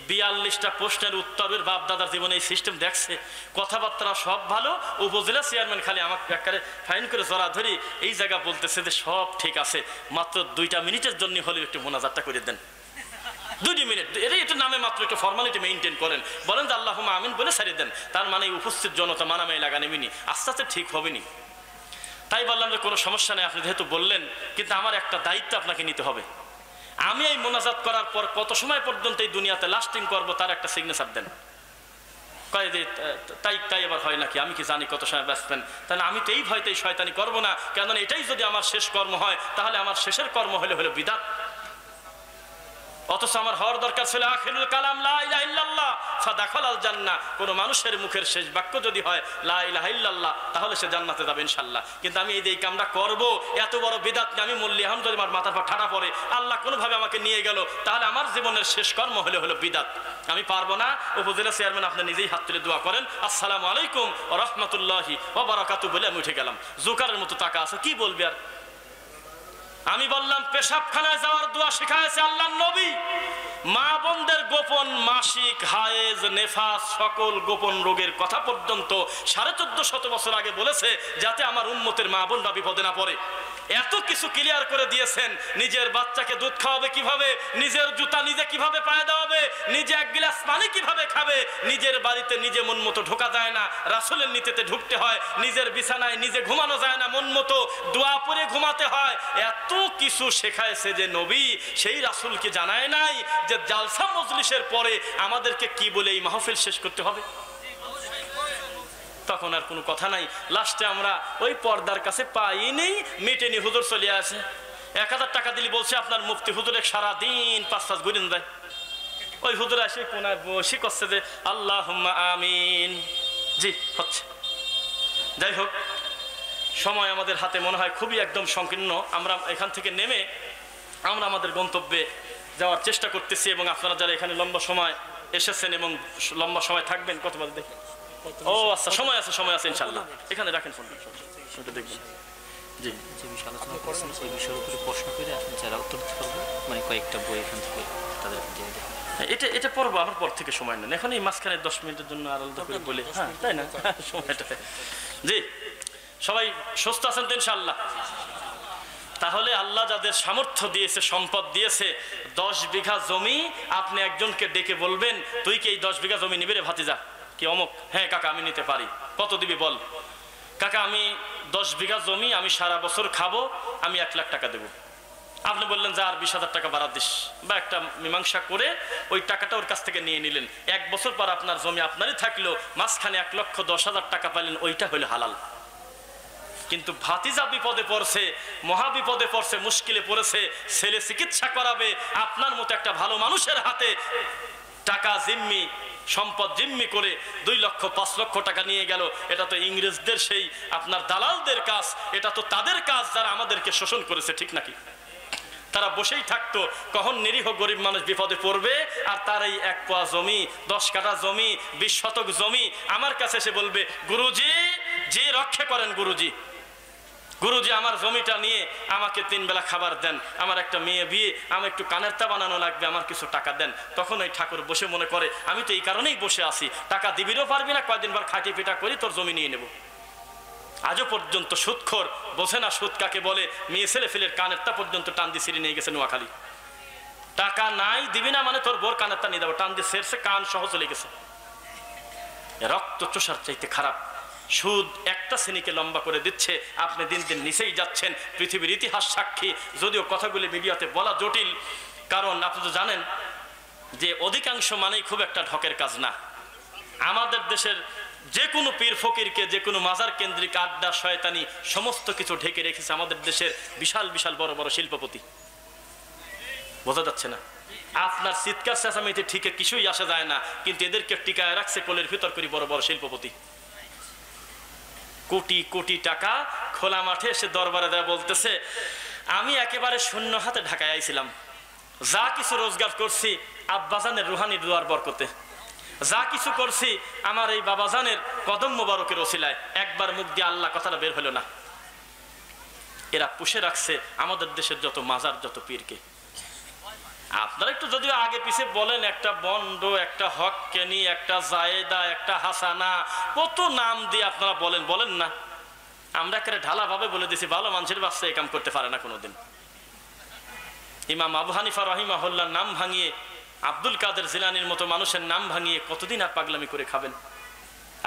42টা প্রশ্নের উত্তরের বাপ দাদার জীবনে এই সিস্টেম দেখছে, কথাবার্তা সব ভালো। উপজেলা চেয়ারম্যান খালি আমাকে একবারে ফাইন করে জড়া ধরি এই জায়গা বলতেছে যে সব ঠিক আছে, মাত্র 2টা মিনিটের জন্য হলেও একটু মোনাজাতটা করে দেন। 2 মিনিট, এটা নামে মাত্র একটু ফর্মালিটি মেনটেন করেন, বলেন যে আল্লাহুম্মা আমিন বলে ছাড়িয়ে দেন। তার মানে উপস্থিত জনতা মানামাই লাগানেমিনি, আস্তে আস্তে ঠিক হবেনি। তাই বললাম যে কোনো সমস্যা নেই, আপনি যেহেতু বললেন, কিন্তু আমার একটা দায়িত্ব আপনাকে নিতে হবে। আমি এই মোনাজাত করার পর কত সময় পর্যন্ত এই দুনিয়াতে লাস্টিং করব তার একটা সিগনেচার দেন। কয় যে তাই এবার হয় নাকি, আমি কি জানি কত সময় বাঁচবেন? তাহলে আমি তো এই ভয়তেই শয়তানি করবো না, কেননা এটাই যদি আমার শেষ কর্ম হয় তাহলে আমার শেষের কর্ম হলে বিদআত। অথচ আমার হওয়ার দরকার ছিল আখিরুল কালাম লা ইলাহা ইল্লাল্লাহ ফাদাখালাল জান্নাহ। কোন মানুষের মুখের শেষ বাক্য যদি হয় লা ইলাহা ইল্লাল্লাহ, তাহলে সে জান্নাতে যাবে ইনশাআল্লাহ। কিন্তু আমি এই কামটা করব, এত বড় বিদআত নিয়ে আমি মরলে এখন যদি আমার মাথার পর ঠাডা পড়ে, আল্লাহ কোনোভাবে আমাকে নিয়ে গেল, তাহলে আমার জীবনের শেষ কর্ম হলো বিদআত। আমি পারবো না। উপজেলা চেয়ারম্যান আপনি নিজেই হাত তুলে দোয়া করেন, আসসালামু আলাইকুম ওয়া রাহমাতুল্লাহি ওয়া বারাকাতুহু বলে আমি উঠে গেলাম। জোকারের মতো টাকা আছে, কি বলবি আর? আমি বললাম পেশাবখানায় যাওয়ার দোয়া শিখায়েছে আল্লাহর নবী। মা বোনদের গোপন মাসিক, হায়েজ, নেফাস, সকল গোপন রোগের কথা পর্যন্ত 1450 বছর আগে বলেছে, যাতে আমার উম্মতের মা বোনরা বিপদে না পড়ে। এত কিছু ক্লিয়ার করে দিয়েছেন। নিজের বাচ্চাকে দুধ খাওয়াবে কিভাবে, নিজের জুতা নিজে কিভাবে পায়ে দেওয়াবে, নিজে 1 গ্লাস পানি কিভাবে খাবে, নিজের বাড়িতে নিজে মন মতো ঢোকা যায় না, রাসূলের নীতিতে ঢুকতে হয়, নিজের বিছানায় নিজে ঘুমানো যায় না, মন মতো দোয়া পড়ে ঘুমাতে হয়। এত কিছু শেখায়ছে যে নবী, সেই রাসূলকে জানায় নাই যে জালসা মজলিসের পরে আমাদেরকে কি বলে এই মাহফিল শেষ করতে হবে। তখন আর কোনো কথা নাই। লাস্টে আমরা ওই পর্দার কাছে পাইনি, মিটেনি, হুজুর চলে আসে। 1000 টাকা দিলি বলছে আপনার মুফতি হুজুরে সারাদিন 5 ঘুরিন দেয়। ওই হুজুর আসে কোনায় বসে করছে যে আল্লাহুম্মা আমিন। জি হচ্ছে। যাই হোক, সময় আমাদের হাতে মনে হয় খুবই একদম সংকীর্ণ। আমরা এখান থেকে নেমে আমরা আমাদের গন্তব্যে যাওয়ার চেষ্টা করতেছি, এবং আপনারা যারা এখানে লম্বা সময় এসেছেন এবং লম্বা সময় থাকবেন, কত বাজে দেখি? ও আচ্ছা, সময় আছে ইনশাআল্লাহ। এখানে রাখেন ফোনটা, দেখবেন। জি, যে বিষয় আলোচনা করছেন সেই বিষয়ের উপরে প্রশ্ন করে যারা উত্তর দিতে পারবে, মানে কয়েকটা বই এখান থেকে তাদেরকে দিয়ে দেবেন। এটা পড়বো, আমার পর থেকে সময় নেন। এখন এই মাঝখানে 10 মিনিটের জন্য আলাদা করে বলে, হ্যাঁ তাই না সময়টা। জি, সবাই সুস্থ আছেন তো ইনশাআল্লাহ? তাহলে আল্লাহ যাদের সামর্থ্য দিয়েছে, সম্পদ দিয়েছে, 10 বিঘা জমি আপনি একজনকে ডেকে বলবেন, তুই কি এই 10 বিঘা জমি নিবি রে ভাতিজা? কি অমুক? হ্যাঁ কাকা আমি নিতে পারি। কত দিবি বল? কাকা আমি 10 বিঘা জমি আমি সারা বছর খাবো, আমি 1 লাখ টাকা দেবো। আপনি বললেন যে আর 20,000 টাকা বাড়া দিস, বা একটা মীমাংসা করে ওই টাকাটা ওর কাছ থেকে নিয়ে নিলেন। 1 বছর পর আপনার জমি আপনারই থাকলো, মাঝখানে 1,10,000 টাকা পাইলেন, ওইটা হলো হালাল। কিন্তু ভাতিজা বিপদে পড়ছে, মহা বিপদে পড়ছে, মুশকিলে পড়েছে, ছেলে চিকিৎসা করাবে, আপনার মতো একটা ভালো মানুষের হাতে টাকা জিম্মি, সম্পদ জিম্মি করে 2 লক্ষ 5 লক্ষ টাকা নিয়ে গেল। এটা তো ইংরেজদের সেই আপনার দালালদের কাজ, এটা তো তাদের কাজ যারা আমাদেরকে শোষণ করেছে, ঠিক নাকি? তারা বসেই থাকতো কখন নিরীহ গরিব মানুষ বিপদে পড়বে, আর তার এই 1 পোয়া জমি, 10 কাঠা জমি, 20 শতক জমি আমার কাছে এসে বলবে, গুরুজি যে রক্ষা করেন, গুরুজি আমার জমিটা নিয়ে আমাকে 3 বেলা খাবার দেন, আমার একটা মেয়ে বিয়ে, আমার একটু কানের তা বানানো লাগবে, আমার কিছু টাকা দেন। তখন ওই ঠাকুর বসে মনে করে, আমি তো এই কারণেই বসে আছি, টাকা দিবিরও পারবি না, কয়দিন পর খাটি পিটা করি তোর জমি নিয়ে নেব। আজও পর্যন্ত সুদখোর বোঝে না সুদ কাকে বলে, মেয়ে ছেলে ফেলের কানের তা পর্যন্ত টান দিয়ে ছিঁড়ে নিয়ে গেছে নোয়াখালী। টাকা নাই, দিবি না মানে তোর বোর কানের তা নিয়ে যাবো, টান দিয়ে ছেড়ছে, কান সহ চলে গেছে। রক্ত চোষার চাইতে খারাপ। সুদ একটা শ্রেণীকে লম্বা করে দিচ্ছে, আপনি দিন দিন নিচেই যাচ্ছেন। পৃথিবীর ইতিহাস সাক্ষী, যদিও কথাগুলি মিডিয়াতে বলা জটিল, কারণ আপনি তো জানেন যে অধিকাংশ মানেই খুব একটা ঢকের কাজ না। আমাদের দেশের যে কোনো পীর ফকিরকে, যে কোনো মাজার কেন্দ্রিক আড্ডা, শয়তানি সমস্ত কিছু ঢেকে রেখেছে আমাদের দেশের বিশাল বিশাল বড় বড় শিল্পপতি। বোঝা যাচ্ছে না? আপনার চিৎকার চেঁচামেচিতে ঠিকই কিছুই আসা যায় না, কিন্তু এদেরকে টিকায় রাখছে কোলের ভিতর করে বড় বড় শিল্পপতি। কোটি কোটি টাকা খোলা মাঠে এসে দরবারে দেয়া বলতেছে, আমি একেবারে শূন্য হাতে ঢাকায় আইছিলাম, যা কিছু রোজগার করছি আব্বাজানের রুহানি দুয়ার বরকতে, যা কিছু করছি আমার এই বাবাজানের কদম মোবারকের ওসিলায়, একবার মুখ দিয়ে আল্লাহ কথাটা বের হলো না। এরা পুষে রাখছে আমাদের দেশের যত মাজার, যত পীরকে। আপনারা একটু যদিও আগে পিছে বলেন, একটা বন্ড, একটা হক্কেনি, একটা জায়েদা, একটা হাসানা, কত নাম দিয়ে আপনারা বলেন, বলেন না? আমরা একেবারে ঢালা ভাবে বলে দিছি, ভালো মানুষের বাচ্চা এই কাম করতে পারে না কোনোদিন। ইমাম আবু হানিফা রাহিমাহুল্লাহর নাম ভাঙিয়ে, আব্দুল কাদের জিলানীর মতো মানুষের নাম ভাঙিয়ে কতদিন আর পাগলামি করে খাবেন?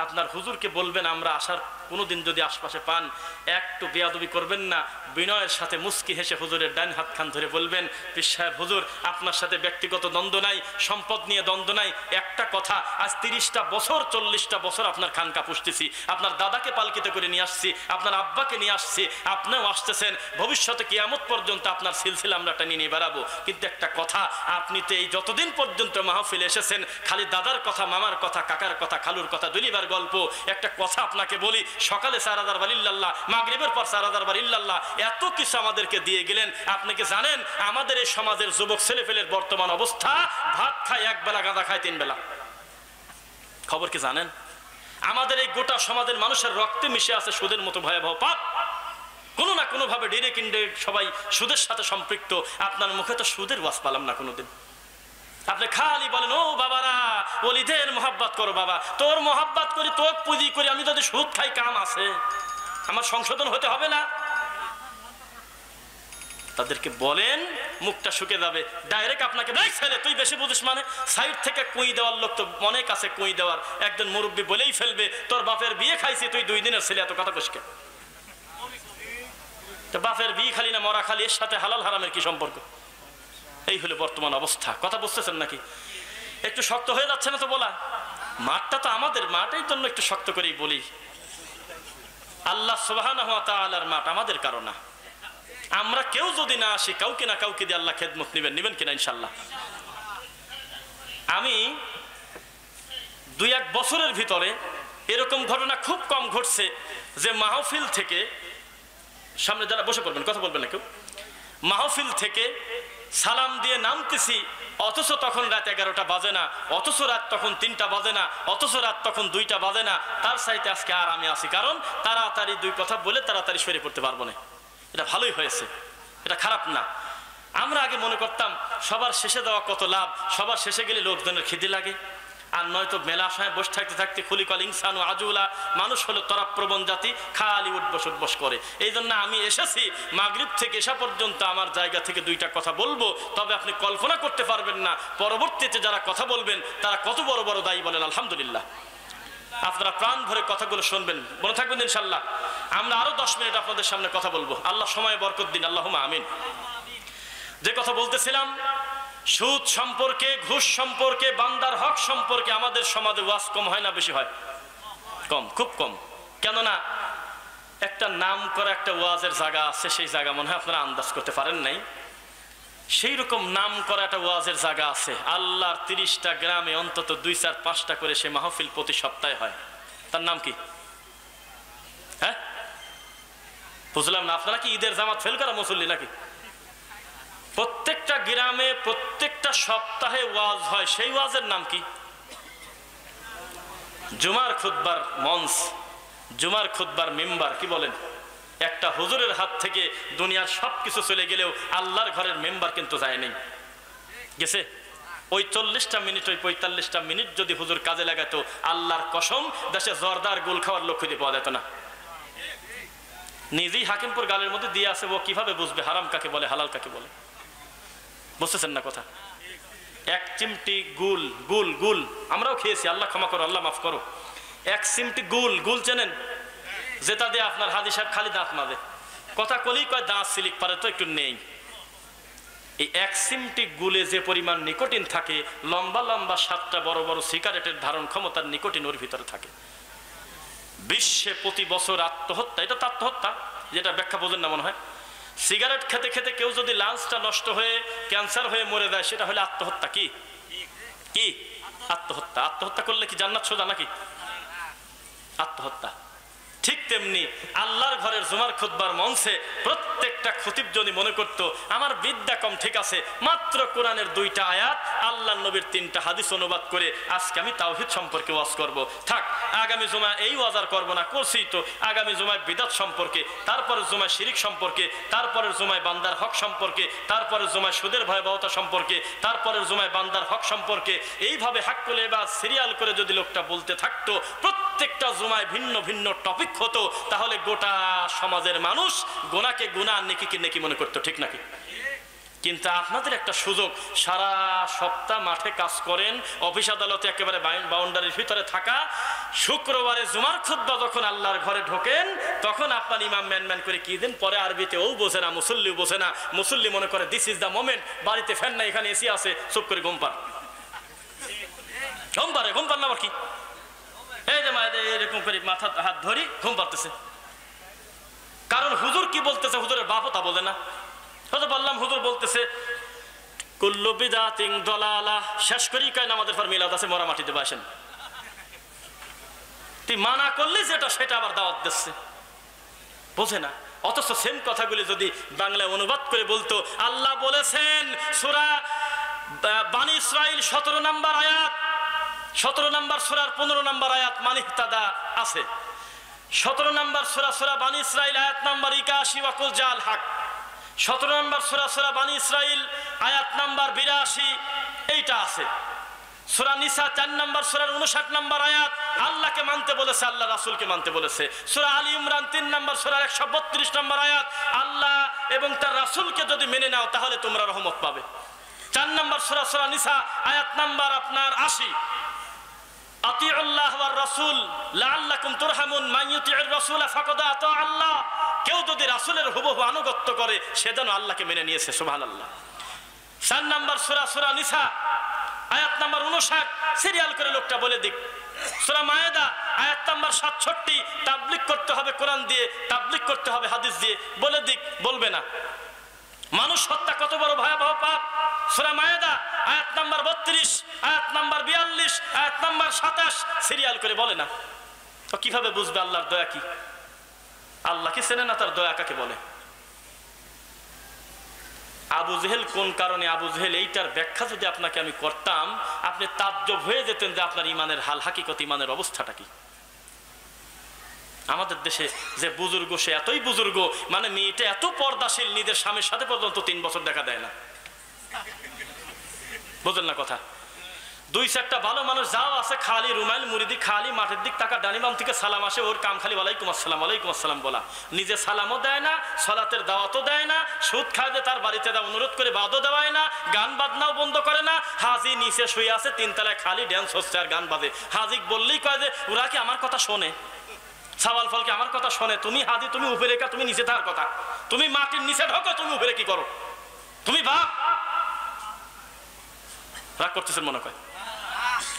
আপনার হুজুরকে বলবেন, আমরা আসার কোনোদিন যদি আশপাশে পান, একটু বেয়াদবি করবেন না, বিনয়ের সাথে মুস্কি হেসে হুজুরের ডান হাত খান ধরে বলবেন, পীর সাহেব হুজুর, আপনার সাথে ব্যক্তিগত দ্বন্দ্ব নাই, সম্পদ নিয়ে দ্বন্দ্ব নাই, একটা কথা, আজ 30টা বছর 40টা বছর আপনার খানকা পুষতেছি, আপনার দাদাকে পালকিতে করে নিয়ে আসছি, আপনার আব্বাকে নিয়ে আসছি, আপনিও আসতেছেন, ভবিষ্যতে কিয়ামত পর্যন্ত আপনার সিলসিলা আমরা টেনে নিয়ে বেড়াবো। কিন্তু একটা কথা, আপনি তো এই যতদিন পর্যন্ত মাহফিলে এসেছেন, খালি দাদার কথা, মামার কথা, কাকার কথা, খালুর কথা, দুলিবার গল্প। একটা কথা আপনাকে বলি, সকালে 4000 বার ইল্লাল্লাহ, মাগরিবের পর 4000 বার ইল্লাল্লাহ, এত কিছু আমাদেরকে দিয়ে গেলেন। আপনি কি জানেন আমাদের এই সমাজের যুবক ছেলেপেলের বর্তমান অবস্থা? ভাত খায় এক বেলা, গাঁদা খায় 3 বেলা। খবর কি জানেন? আমাদের এই গোটা সমাজের মানুষের রক্তে মিশে আছে সুদের মতো ভয়াবহ পাপ। কোনো না কোনো ভাবে ডিরেক্ট ইনডাইরেক্ট সবাই সুদের সাথে সম্পৃক্ত। আপনার মুখে তো সুদের ওয়াজ পেলাম না কোনোদিন। আপনি খালি বলেন, ও বাবারা, ওলিদের মোহাব্বত করো বাবা, তোর মোহাব্বত করি, তোর পুঁজি করি, আমি যদি সুদ খাই কাম আছে, আমার সংশোধন হতে হবে না? তাদেরকে বলেন, মুখটা শুকে যাবে। ডাইরেক্ট আপনাকে, দেখ ছেলে তুই বেশি বুঝিস, মানে সাইড থেকে কুই দেওয়ার লোক তো অনেক আছে, কুই দেওয়ার একজন মুরব্বী বলেই ফেলবে, তোর বাপের বিয়ে খাইছি, তুই 2 দিনের ছেলে, এত কথা কইসকে? তো বাপের বিয়ে খালি না মরা খালি, এর সাথে হালাল হারামের কি সম্পর্ক? এই হলো বর্তমান অবস্থা। কথা বুঝতেছেন নাকি? একটু শক্ত হয়ে যাচ্ছে না তো বলা? মাঠটা তো আমাদের মাঠ, এই জন্য একটু শক্ত করেই বলি। আল্লাহ সুবহানাহু ওয়া তাআলার মাঠ, আমাদের কারণ না। আমরা কেউ যদি না আসি, কাউকে না কাউকে দিয়ে আল্লাহ খেদমত নিবেন কিনা ইনশাল্লাহ। আমি 2-1 বছরের ভিতরে এরকম ঘটনা খুব কম ঘটছে যে মাহফিল থেকে, সামনে যারা বসে পড়বেন, কথা বলবেন না কেউ, মাহফিল থেকে সালাম দিয়ে নামতেছি, অথচ তখন রাত 11টা বাজে না, অথচ রাত তখন 3টা বাজে না, অথচ রাত তখন 2টা বাজে না। তার সাইতে আজকে আর আমি আছি, কারণ তাড়াতাড়ি 2 কথা বলে তাড়াতাড়ি সরে পড়তে পারবো না। এটা ভালোই হয়েছে, এটা খারাপ না। আমরা আগে মনে করতাম সবার শেষে দেওয়া কত লাভ, সবার শেষে গেলে লোকজনের খিদে লাগে। আর নয়তো মেলা সময় বসে থাকতে থাকতে খুলিকল ইনসানু আজুলা, মানুষ হলো তরাপ্রবণ জাতি, খালি উঠবস করে। এই জন্য আমি এসেছি মাগরিব থেকে এসা পর্যন্ত আমার জায়গা থেকে 2টা কথা বলবো। তবে আপনি কল্পনা করতে পারবেন না পরবর্তীতে যারা কথা বলবেন তারা কত বড় বড় দায়ী, বলেন আলহামদুলিল্লাহ। আপনারা প্রাণ ভরে কথাগুলো শুনবেন, মনে থাকবেন ইনশাল্লাহ। আমরা আরো 10 মিনিট আপনাদের সামনে কথা বলবো, আল্লাহ সময় বরকত দিন, আল্লাহুম্মা আমিন। যে কথা বলতেছিলাম, সুদ সম্পর্কে, ঘুষ সম্পর্কে, বান্দার হক সম্পর্কে আমাদের সমাজে ওয়াজ কম হয় না বেশি হয়? কম, খুব কম। কেননা একটা নাম করা একটা ওয়াজের জায়গা আছে, সেই জায়গা মনে হয় আপনারা আন্দাজ করতে পারেন নাই। সেই রকম নাম করা একটা ওয়াজের জায়গা আছে, আল্লাহর 30টা গ্রামে অন্তত 2-4-5টা করে সে মাহফিল প্রতি সপ্তাহে হয়। তার নাম কি? হ্যাঁ, বুঝলাম না। আপনারা কি ঈদের জামাত ফেল করা মুসল্লি নাকি? প্রত্যেকটা গ্রামে প্রত্যেকটা সপ্তাহে ওয়াজ হয়, সেই ওয়াজের নাম কি? জুমার খুতবার মঞ্চ, জুমার খুতবার মেম্বার, কি বলেন? একটা হুজুরের হাত থেকে দুনিয়ার সবকিছু চলে গেলেও আল্লাহর ঘরের মেম্বার কিন্তু যায় নাই, গেছে? ওই 40টা মিনিট, ওই 45টা মিনিট যদি হুজুর কাজে লাগাতো, আল্লাহর কসম দেশে জর্দার গোল খাওয়ার লোক খুঁজে পাওয়া যেত না। নিজেই হাকিমপুর গালের মধ্যে দিয়ে আছে, ও কিভাবে বুঝবে হারাম কাকে বলে, হালাল কাকে বলে? বুঝতেছেন না কথা? 1 চিমটি গুল, গুল গুল আমরাও খেয়েছি, আল্লাহ ক্ষমা করো, আল্লাহ মাফ করো। 1 চিমটি গুল, গুল চেনেন? যেটা দিয়ে আপনার হাজি সাহেব খালি দাঁত মাঝে, কথা কলেই কয় দাঁত সিলিক পারে তো একটু নেই। এই 1 চিমটি গুলে যে পরিমাণ নিকোটিন থাকে, লম্বা লম্বা 7টা বড় বড় সিগারেটের ধারণ ক্ষমতার নিকোটিন ওর ভিতরে থাকে। বিশ্বে প্রতি বছর আত্মহত্যা, এটা তো আত্মহত্যা, যেটা ব্যাখ্যা বোঝেন না মনে হয়। সিগারেট খেতে খেতে কেউ যদি লাঞ্চটা নষ্ট হয়ে ক্যান্সার হয়ে মরে যায়, সেটা হলে আত্মহত্যা। কি কি আত্মহত্যা? আত্মহত্যা করলে কি জান্নাত সোজা নাকি? আত্মহত্যা। ঠিক তেমনি আল্লাহর ঘরের জুমার খুতবার মঞ্চে প্রত্যেকটা খতিব যদি মনে করতো আমার বিদ্যা কম, ঠিক আছে, মাত্র কোরআনের 2টা আয়াত, আল্লাহর নবীর 3টা হাদিস অনুবাদ করে আজকে আমি তাওহীদ সম্পর্কে ওয়াজ করব, থাক আগামী জুমা এই ওয়াজার করবো না, করছি তো আগামী জুমায় বিদাত সম্পর্কে, তারপরে জুমায় শিরিক সম্পর্কে, তারপরের জুমায় বান্দার হক সম্পর্কে, তারপরের জুমায় সুদের ভয়াবহতা সম্পর্কে, তারপরের জুমায় বান্দার হক সম্পর্কে, এইভাবে হাক্কুল ইবাদ সিরিয়াল করে যদি লোকটা বলতে থাকতো, প্রত্যেকটা জুমায় ভিন্ন ভিন্ন টপিক হতো, তাহলে গোটা সমাজের মানুষ গুনাহকে গুনাহ, নেকিকে নেকি মনে করতো, ঠিক নাকি? কিন্তু আপনাদের একটা সুযোগ, সারা সপ্তাহ মাঠে কাজ করেন, অফিস আদালতে একেবারে বাউন্ডারির ভিতরে থাকা, শুক্রবারে জুমার খুতবা যখন আল্লাহর ঘরে ঢোকেন, তখন আপনার ইমাম ম্যান করে কি দিন পরে আরবিতে ও বোঝে না, মুসল্লিও বোঝে না, মুসল্লি মনে করে দিস ইজ দ্য মোমেন্ট, বাড়িতে ফ্যান নাই, এখানে এসি আছে, চুপ করে ঘুম পান না আবার কি, এই যে মায়েদের এরকম করে মাথা হাত ধরি ঘুম পারতেছে, কারণ হুজুর কি বলতেছে, হুজুরের বাপও তা বলে না। বললাম হুজুর বলতেছে কুল্লু বিদাতিন দালালাহ, শেষ করি কয় নামাজের পর মিলাদ আছে, মরা মাটিতে বসেন। তুই মানা করলি যেটা সেটা আবার দাওয়াত দিচ্ছে, বোঝে না। অথচ সেম কথাগুলি যদি বাংলায় অনুবাদ করে বলতো, আল্লাহ বলেছেন সূরা বানী ইসরাইল 17 নম্বর আয়াত, 17 নম্বর সূরার 15 নম্বর আয়াত মানিহতাদা আছে, 17 নম্বর সূরা বানী ইসরাইল আয়াত নম্বর 81 ওয়াকুল জাল হক, 17 নম্বর সূরা বানী ইসরাইল আয়াত নাম্বার 82 এইটা আছে। সূরা নিসা 4 নম্বর সূরার 59 নম্বর আয়াত আল্লাহকে মানতে বলেছে, আল্লাহ রাসূলকে মানতে বলেছে। সূরা আলী ইমরান 3 নম্বর সূরার 132 নম্বর আয়াত আল্লাহ এবং তার রাসূলকে যদি মেনে নাও তাহলে তোমরা রহমত পাবে। 4 নম্বর সূরা নিসা আয়াত নাম্বার আপনার 80, আতিউল্লাহ ওয়ার রাসূল লাআল্লাকুম তুরহামুন, মান ইউতিউর রাসূল ফাকাদ আতা আল্লাহ, কেউ যদি রাসূলের হুবহু আনুগত্য করে সে যেন আল্লাহকে মেনে নিয়েছে, সুবহানাল্লাহ। 4 নম্বর সূরা নিসা আয়াত নাম্বার 59 সিরিয়াল করে লোকটা বলে দিক। সূরা মায়েদা আয়াত নাম্বার 67, তাবলীগ করতে হবে কোরআন দিয়ে, তাবলীগ করতে হবে হাদিস দিয়ে, বলে দিক, বলবে না। মানুষ হত্যা কত বড় ভয়াবহ পাপ, সূরা মায়েদা আয়াত নাম্বার 32, আয়াত নাম্বার 42, আয়াত নাম্বার 27 সিরিয়াল করে বলে না। তো কিভাবে বুঝবে আল্লাহর দয়া কি? আল্লাহ কি চেনে না তার দয়া কাকে বলে? আবু জেহেল কোন কারণে আবু জেহেল, এইটার ব্যাখ্যা যদি আপনাকে আমি করতাম আপনি তাজ্জব হয়ে যেতেন যে আপনার ইমানের হাল হাকিকত, ইমানের অবস্থাটা কি। আমাদের দেশে যে বুজুর্গ, সে এতই বুজুর্গ, মানে মেয়েটা এত পর্দাশীল, নিজের স্বামীর সাথে পর্যন্ত 3 বছর দেখা দেয় না, বুঝলেন না কথা। 2-4টা ভালো মানুষ যাও আছে, খালি রুমাইল মুরিদি, খালি মাঠের দিক টাকা, ডানিবাম থেকে সালাম আসে, ওর কাম খালি ওয়ালাইকুম আসসালাম ওয়ালাইকুম আসসালাম বলা, নিজে সালামও দেয় না, সলাতের দাওয়াতও দেয় না, সুদ খায় যে তার বাড়িতে দা অনুরোধ করে বাদও দেওয়ায় না, গান বাজনাও বন্ধ করে না। হাজি নিচে শুয়ে আছে 3 তলায়, খালি ড্যান্স হচ্ছে আর গান বাজে। হাজি বললেই কয় যে ওরা কি আমার কথা শোনে, সাওয়াল ফলকে আমার কথা শোনে? তুমি হাজি, তুমি উপরে রেখা, তুমি নিচে থাকার কথা, তুমি মাটির নিচে ঢোকো, তুমি উপরে কি করো? তুমি বাপ। রাগ করতেছেন মনে হয়,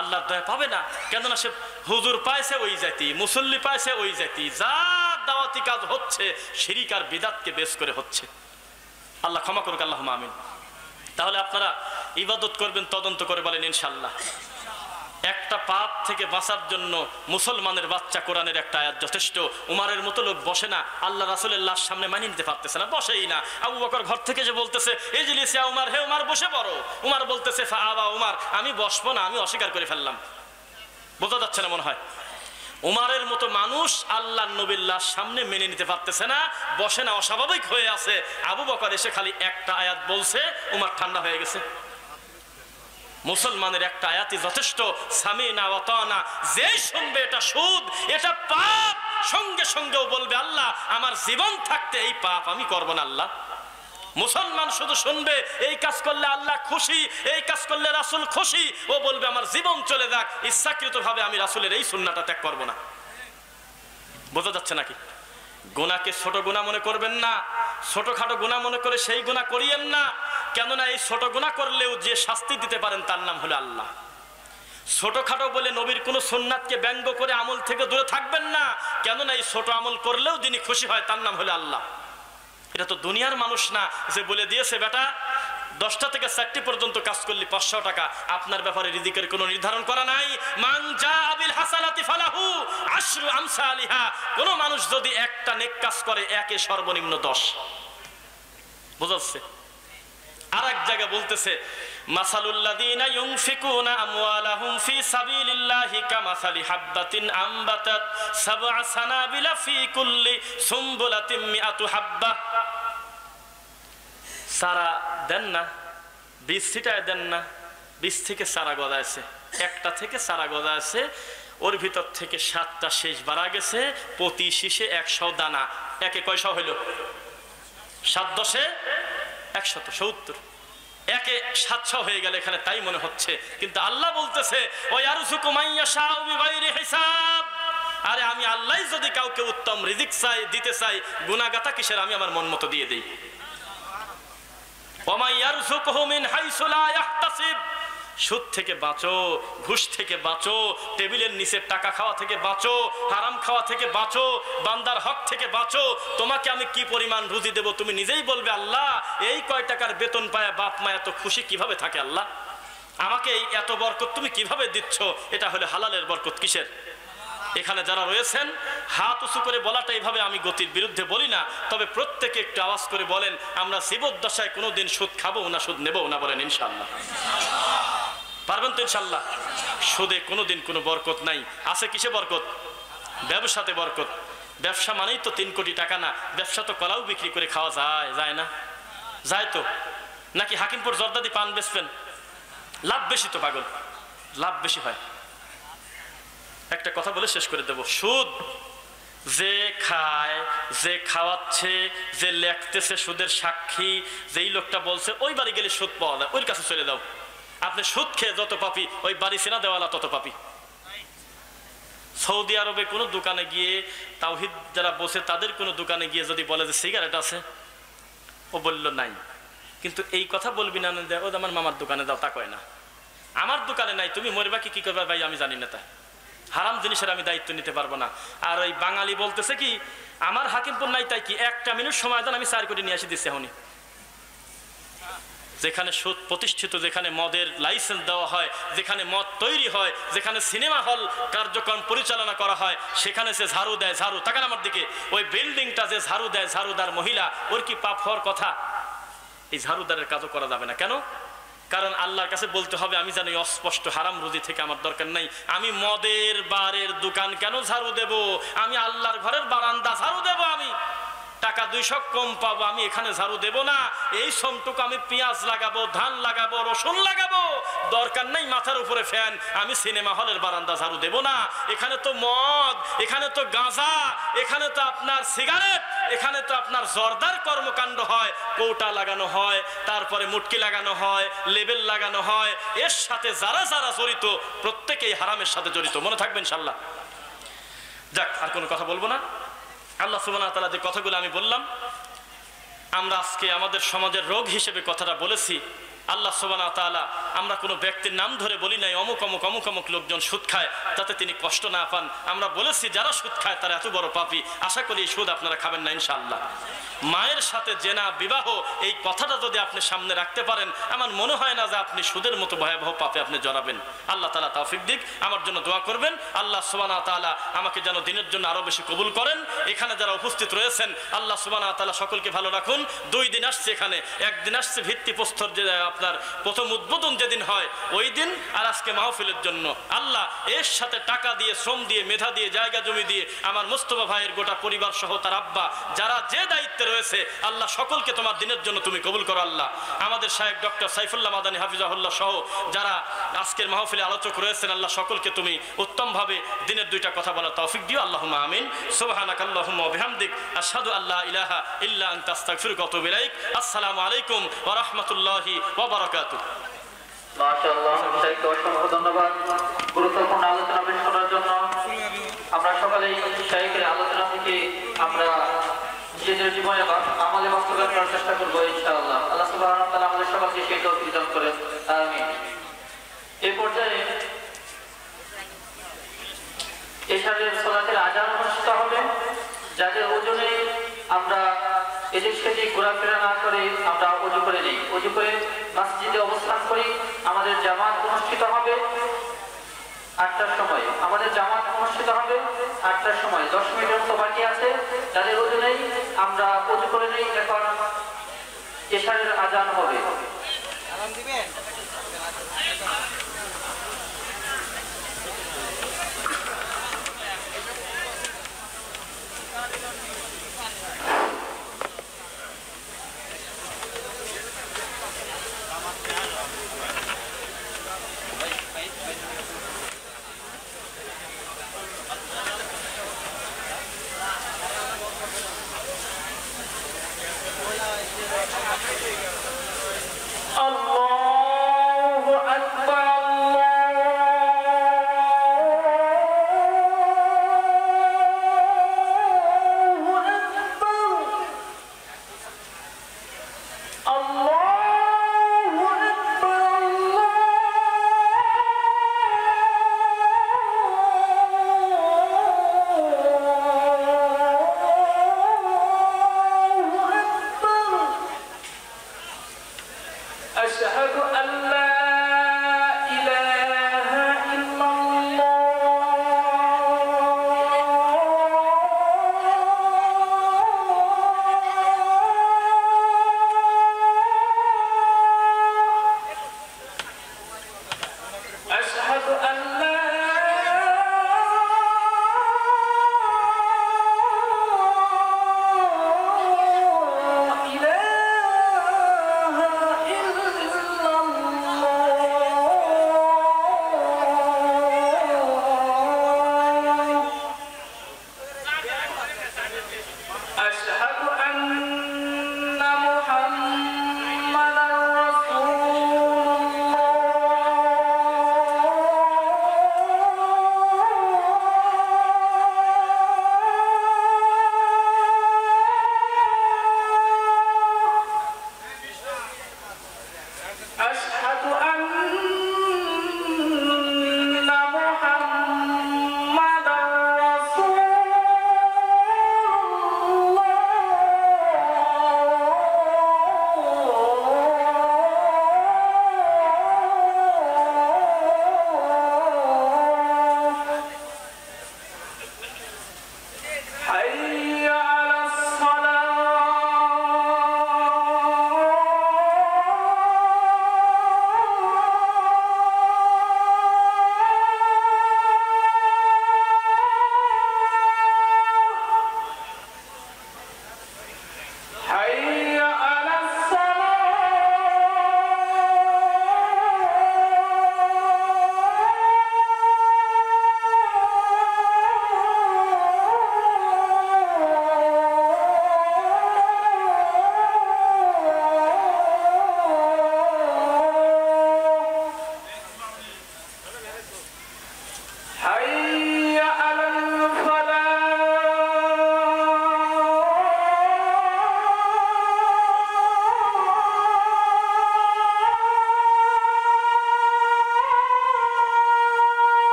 আল্লাহ দয়া পাবে না, কেননা সে হুজুর পাইছে ওই জাতি, মুসল্লি পাইছে ওই জাতি, যা দাওয়াতি কাজ হচ্ছে শিরিক আর বিদাতকে বেশ করে হচ্ছে। আল্লাহ ক্ষমা করুক, আল্লাহুম্মা আমিন। তাহলে আপনারা ইবাদত করবেন তদন্ত করে, বলেন ইনশাআল্লাহ। একটা পাপ থেকে বাঁচার জন্য মুসলমানের বাচ্চা কোরআনের একটা আয়াত যথেষ্ট। উমারের মতো লোক বসে না, আল্লাহ রাসূলের লাশ সামনে মানিয়ে নিতে পারতেছে না, বসেই না। আবু বকর ঘর থেকে যে বলতেছে ইজলিস ইয়া উমার, হে উমার বসে পড়ো, উমার বলতেছে ফাআবা উমার, আমি বসবো না, আমি অস্বীকার করে ফেললাম। বোঝা যাচ্ছে না মনে হয়? উমারের মতো মানুষ আল্লাহর নবীর লাশ সামনে মেনে নিতে পারতেছে না, বসে না, অস্বাভাবিক হয়ে আছে। আবু বকর এসে খালি একটা আয়াত বলছে, উমার ঠান্ডা হয়ে গেছে। মুসলমানের একটা আয়াতই যথেষ্ট, সামিনা ওয়া তানা। যে শুনবে এটা সুদ, এটা পাপ, সঙ্গে সঙ্গেও বলবে আল্লাহ আমার জীবন থাকতে এই পাপ আমি করব না আল্লাহ। মুসলমান শুধু শুনবে এই কাজ করলে আল্লাহ খুশি, এই কাজ করলে রাসূল খুশি, ও বলবে আমার জীবন চলে যাক, ইচ্ছাকৃতভাবে আমি রাসূলের এই সুন্নাহটা ত্যাগ করব না। বোঝা যাচ্ছে নাকি? গুনাহকে ছোট গুনাহ মনে করবেন না, ছোটখাটো গুনাহ মনে করে সেই গুনাহ করিয়েন না, কেননা এই ছোট গুনাহ করলেও যে শাস্তি দিতে পারেন তার নাম হলো আল্লাহ। ছোটখাটো বলে নবীর কোন সুন্নাতকে ব্যঙ্গ করে আমল থেকে দূরে থাকবেন না, কেননা এই ছোট আমল করলেও যিনি খুশি হয় তার নাম হলো আল্লাহ। এটা তো দুনিয়ার মানুষ না যে বলে দিয়েছে বেটা 10টা থেকে 4টি পর্যন্ত কাজ করলে 500 টাকা। আপনার ব্যাপারে রিজিকের কোনো নির্ধারণ করা নাই। মান জাআ বিল হাসানাতি ফালাহু আশরু আমসালিহা। কোন মানুষ যদি একটা নেক কাজ করে, একে সর্বনিম্ন 10। বুঝাচ্ছে? আর এক জায়গায় বলতেছে মাসালুল্লাযীনা ইউনফিকুনা আমওয়ালাহুম ফি সাবিলিল্লাহি কামাসালি হাববাতিন আমবাতাত সাবআ সানাবিলা ফি কুল্লি সুমবুলাতিন মিআতু হাব্বা। সারা দেন না, বীজ ছিটায় দেন না, বীজ থেকে চারা গজাইছে, একটা থেকে চারা গজাইছে, ওর ভিতর থেকে 7টা শেষ বাড়া গেছে, প্রতি শীষে 100 দানা। একে কয়শো হইল? 7 10 170, একে 700 হয়ে গেল এখানে, তাই মনে হচ্ছে। কিন্তু আল্লাহ বলতেছে ওয়া ইয়ারযুকু মান ইয়াশাউ বিগাইরি হিসাব। আরে আমি আল্লাহ যদি কাউকে উত্তম রিজিক চাই, দিতে চাই, গুনাহগাতা কিসের, আমি আমার মন মতো দিয়ে দেই। ওয়া মান ইয়ারযুকুহু মিন হাইসু লা ইয়াহতাসিব। সুদ থেকে বাঁচো, ঘুষ থেকে বাঁচো, টেবিলের নিচে টাকা খাওয়া থেকে বাঁচো, হারাম খাওয়া থেকে বাঁচো, বান্দার হক থেকে বাঁচো। তোমাকে আমি কি পরিমাণ রুজি দেব তুমি নিজেই বলবে। আল্লাহ এই কয় টাকার বেতন পায় বাপ মা এত খুশি কিভাবে থাকে, আল্লাহ আমাকে এই এত বরকত তুমি কিভাবে দিচ্ছ? এটা হলো হালালের বরকত। কিসের? এখানে যারা রয়েছেন হাত উঁচু করে বলাটা এইভাবে আমি গতির বিরুদ্ধে বলি না, তবে প্রত্যেকে একটু আওয়াজ করে বলেন আমরা জীবদ্দশায় কোনোদিন সুদ খাবো না, সুদ নেবো না, বলেন ইনশাআল্লাহ। পারবেন তো ইনশাআল্লাহ? সুদে কোনোদিন কোনো বরকত নাই। আছে কিসে বরকত? ব্যবসাতে বরকত। ব্যবসা মানেই তো 3 কোটি টাকা না, ব্যবসা তো কলাও বিক্রি করে খাওয়া যায়, যায় না? যায় তো। নাকি হাকিমপুর জর্দাদি পান বেচবেন? লাভ বেশি তো পাগল, লাভ বেশি হয়। একটা কথা বলে শেষ করে দেব, সুদ যে খায়, যে খাওয়াচ্ছে, যে লেখতেছে সুদের সাক্ষী, যেই লোকটা বলছে ওই বাড়ি গেলে সুদ পাওয়া যায়, ওর কাছে চলে দাও। আপনি সুদ খেয়ে যত পাপি, ওই বাড়ি সেনা দেওয়ালা তত পাপি। সৌদি আরবে কোনো দোকানে গিয়ে, তাওহীদ যারা বসে তাদের কোনো দোকানে গিয়ে যদি বলে যে সিগারেট আছে, ও বলল নাই, কিন্তু এই কথা বলবি না যে ও আমার মামার দোকানে দাও, তা কয় না। আমার দোকানে নাই, তুমি মরবা কি করবা ভাই আমি জানি না, তা হারাম জিনিসের আমি দায়িত্ব নিতে পারবো না। আর ওই বাঙালি বলতেছে কি আমার হাকিমপুর নাই, তাই কি 1টা মিনিট সময় দেন আমি 4 কোটি নিয়ে আসি দিচ্ছি এখনই। যেখানে সুদ প্রতিষ্ঠিত, যেখানে মদের লাইসেন্স দেওয়া হয়, যেখানে মদ তৈরি হয়, যেখানে সিনেমা হল কার্যক্রম পরিচালনা করা হয়, সেখানে সে ঝাড়ু দেয়, ঝাড়ু তাকান আমার দিকে, ওই বিল্ডিংটা যে ঝাড়ু দেয়, ঝাড়ুদার মহিলা, ওর কি পাপ হওয়ার কথা? এই ঝাড়ুদারের কাজও করা যাবে না। কেন? কারণ আল্লাহর কাছে বলতে হবে আমি জানি অস্পষ্ট হারাম রুজি থেকে আমার দরকার নাই, আমি মদের বারের দোকান কেন ঝাড়ু দেব? আমি আল্লাহর ঘরের বারান্দা ঝাড়ু দেব। আমি টাকা 200 কম পাবো, আমি এখানে ঝাড়ু দেব না। এই সমটুকু আমি পেঁয়াজ লাগাবো, ধান লাগাবো, রসুন লাগাবো, দরকার নাই মাথার উপরে ফ্যান। আমি সিনেমা হলের বারান্দা ঝাড়ু দেব না। এখানে তো মদ, এখানে তো গাঁজা, এখানে তো আপনার সিগারেট, এখানে তো আপনার জর্দার কর্মকাণ্ড হয়, কৌটা লাগানো হয়, তারপরে মুটকি লাগানো হয়, লেবেল লাগানো হয়। এর সাথে যারা যারা জড়িত প্রত্যেকেই হারামের সাথে জড়িত, মনে থাকবেন ইনশাআল্লাহ। যাক, আর কোনো কথা বলবো না। আল্লাহ সুবহানাহু ওয়া তাআলা যে কথাগুলো আমি বললাম, আমরা আজকে আমাদের সমাজের রোগ হিসেবে কথাটা বলেছি। আল্লাহ সুবহানাহু ওয়া তাআলা, আমরা কোনো ব্যক্তির নাম ধরে বলি নাই অমুক অমুক অমুক অমুক লোকজন সুদ খায়, তাতে তিনি কষ্ট না পান। আমরা বলেছি যারা সুদ খায় তারা এত বড় পাপী। আশা করি এই সুদ আপনারা খাবেন না ইনশাআল্লাহ। মায়ের সাথে জেনা বিবাহ, এই কথাটা যদি আপনি সামনে রাখতে পারেন, আমার মনে হয় না যে আপনি সুদের মতো ভয়াবহ পাপে আপনি জড়াবেন। আল্লাহ তাআলা তৌফিক দিক। আমার জন্য দোয়া করবেন, আল্লাহ সুবহানাহু ওয়া তাআলা আমাকে যেন দিনের জন্য আরো বেশি কবুল করেন। এখানে যারা উপস্থিত রয়েছেন আল্লাহ সুবহানাহু ওয়া তাআলা সকলকে ভালো রাখুন। 2 দিন আসছে এখানে, একদিন আসছে ভিত্তিপ্রস্তর, যে আপনার প্রথম উদ্বোধন যেদিন হয় ওই দিন, আর আজকে মাহফিলের জন্য। আল্লাহ এর সাথে টাকা দিয়ে, শ্রম দিয়ে, মেধা দিয়ে, জায়গা জমি দিয়ে আমার মোস্তফা ভাইয়ের গোটা পরিবার সহ তার আব্বা যারা যে দায়িত্বে রয়েছে, আল্লাহ সকলকে তোমার দিনের জন্য তুমি কবুল করো। আল্লাহ আমাদের শায়েখ ডক্টর সাইফুল্লাহ মাদানী হাফিজাহুল্লাহ সহ যারা আজকের মাহফিলে আলোচক রয়েছেন, আল্লাহ সকলকে তুমি উত্তমভাবে দিনের 2টা কথা বলার তৌফিক দিও। আল্লাহুম্মা আমিন। সুবহানাকাল্লাহুম্মা ওয়া বিহামদিক, আশহাদু আল্লা ইলাহা ইল্লা আনতা আস্তাগফিরুকা ওয়া আতুবু ইলাইক। আসসালামু আলাইকুম ওয়া রাহমাতুল্লাহি ওয়া বারাকাতুহু। মাশাআল্লাহ, শাইখকে অসংখ্য ধন্যবাদ গুরুত্বপূর্ণ আলোচনা পেশ করার জন্য। আমরা সকলেই শাইখের আলোচনা থেকে আমরা নিজেদের জীবনে আমলে বাস্তবায়ন করার চেষ্টা করবো ইনশাআল্লাহ। আল্লাহ সুবহানাহু ওয়া তাআলা আমাদের সকলকে সেই তৌফিক দান করেন, আমিন। এই পর্যায়ে এশারের সালাতের আযান অনুষ্ঠিত হবে। যাদের ওজনে আমরা এদিক সেদিক ঘোরাফেরা না করে আমরা ওযু করে নিই, ওযু করে মসজিদে অবস্থান করি। আমাদের জামাত অনুষ্ঠিত হবে 8টার সময়। আমাদের জামাত অনুষ্ঠিত হবে 8টার সময়। 10 মিনিটের মতো বাকি আছে। যাদের ওজনেই আমরা ওযু করে নিই। এখন এশারের আযান হবে।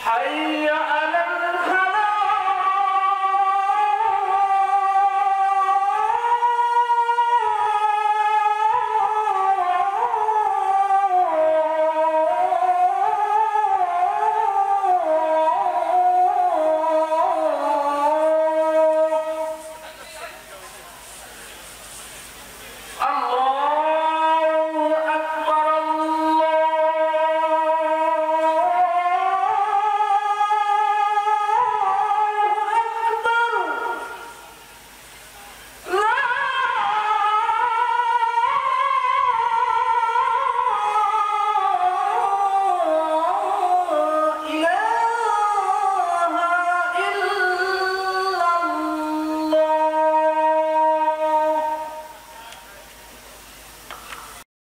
حي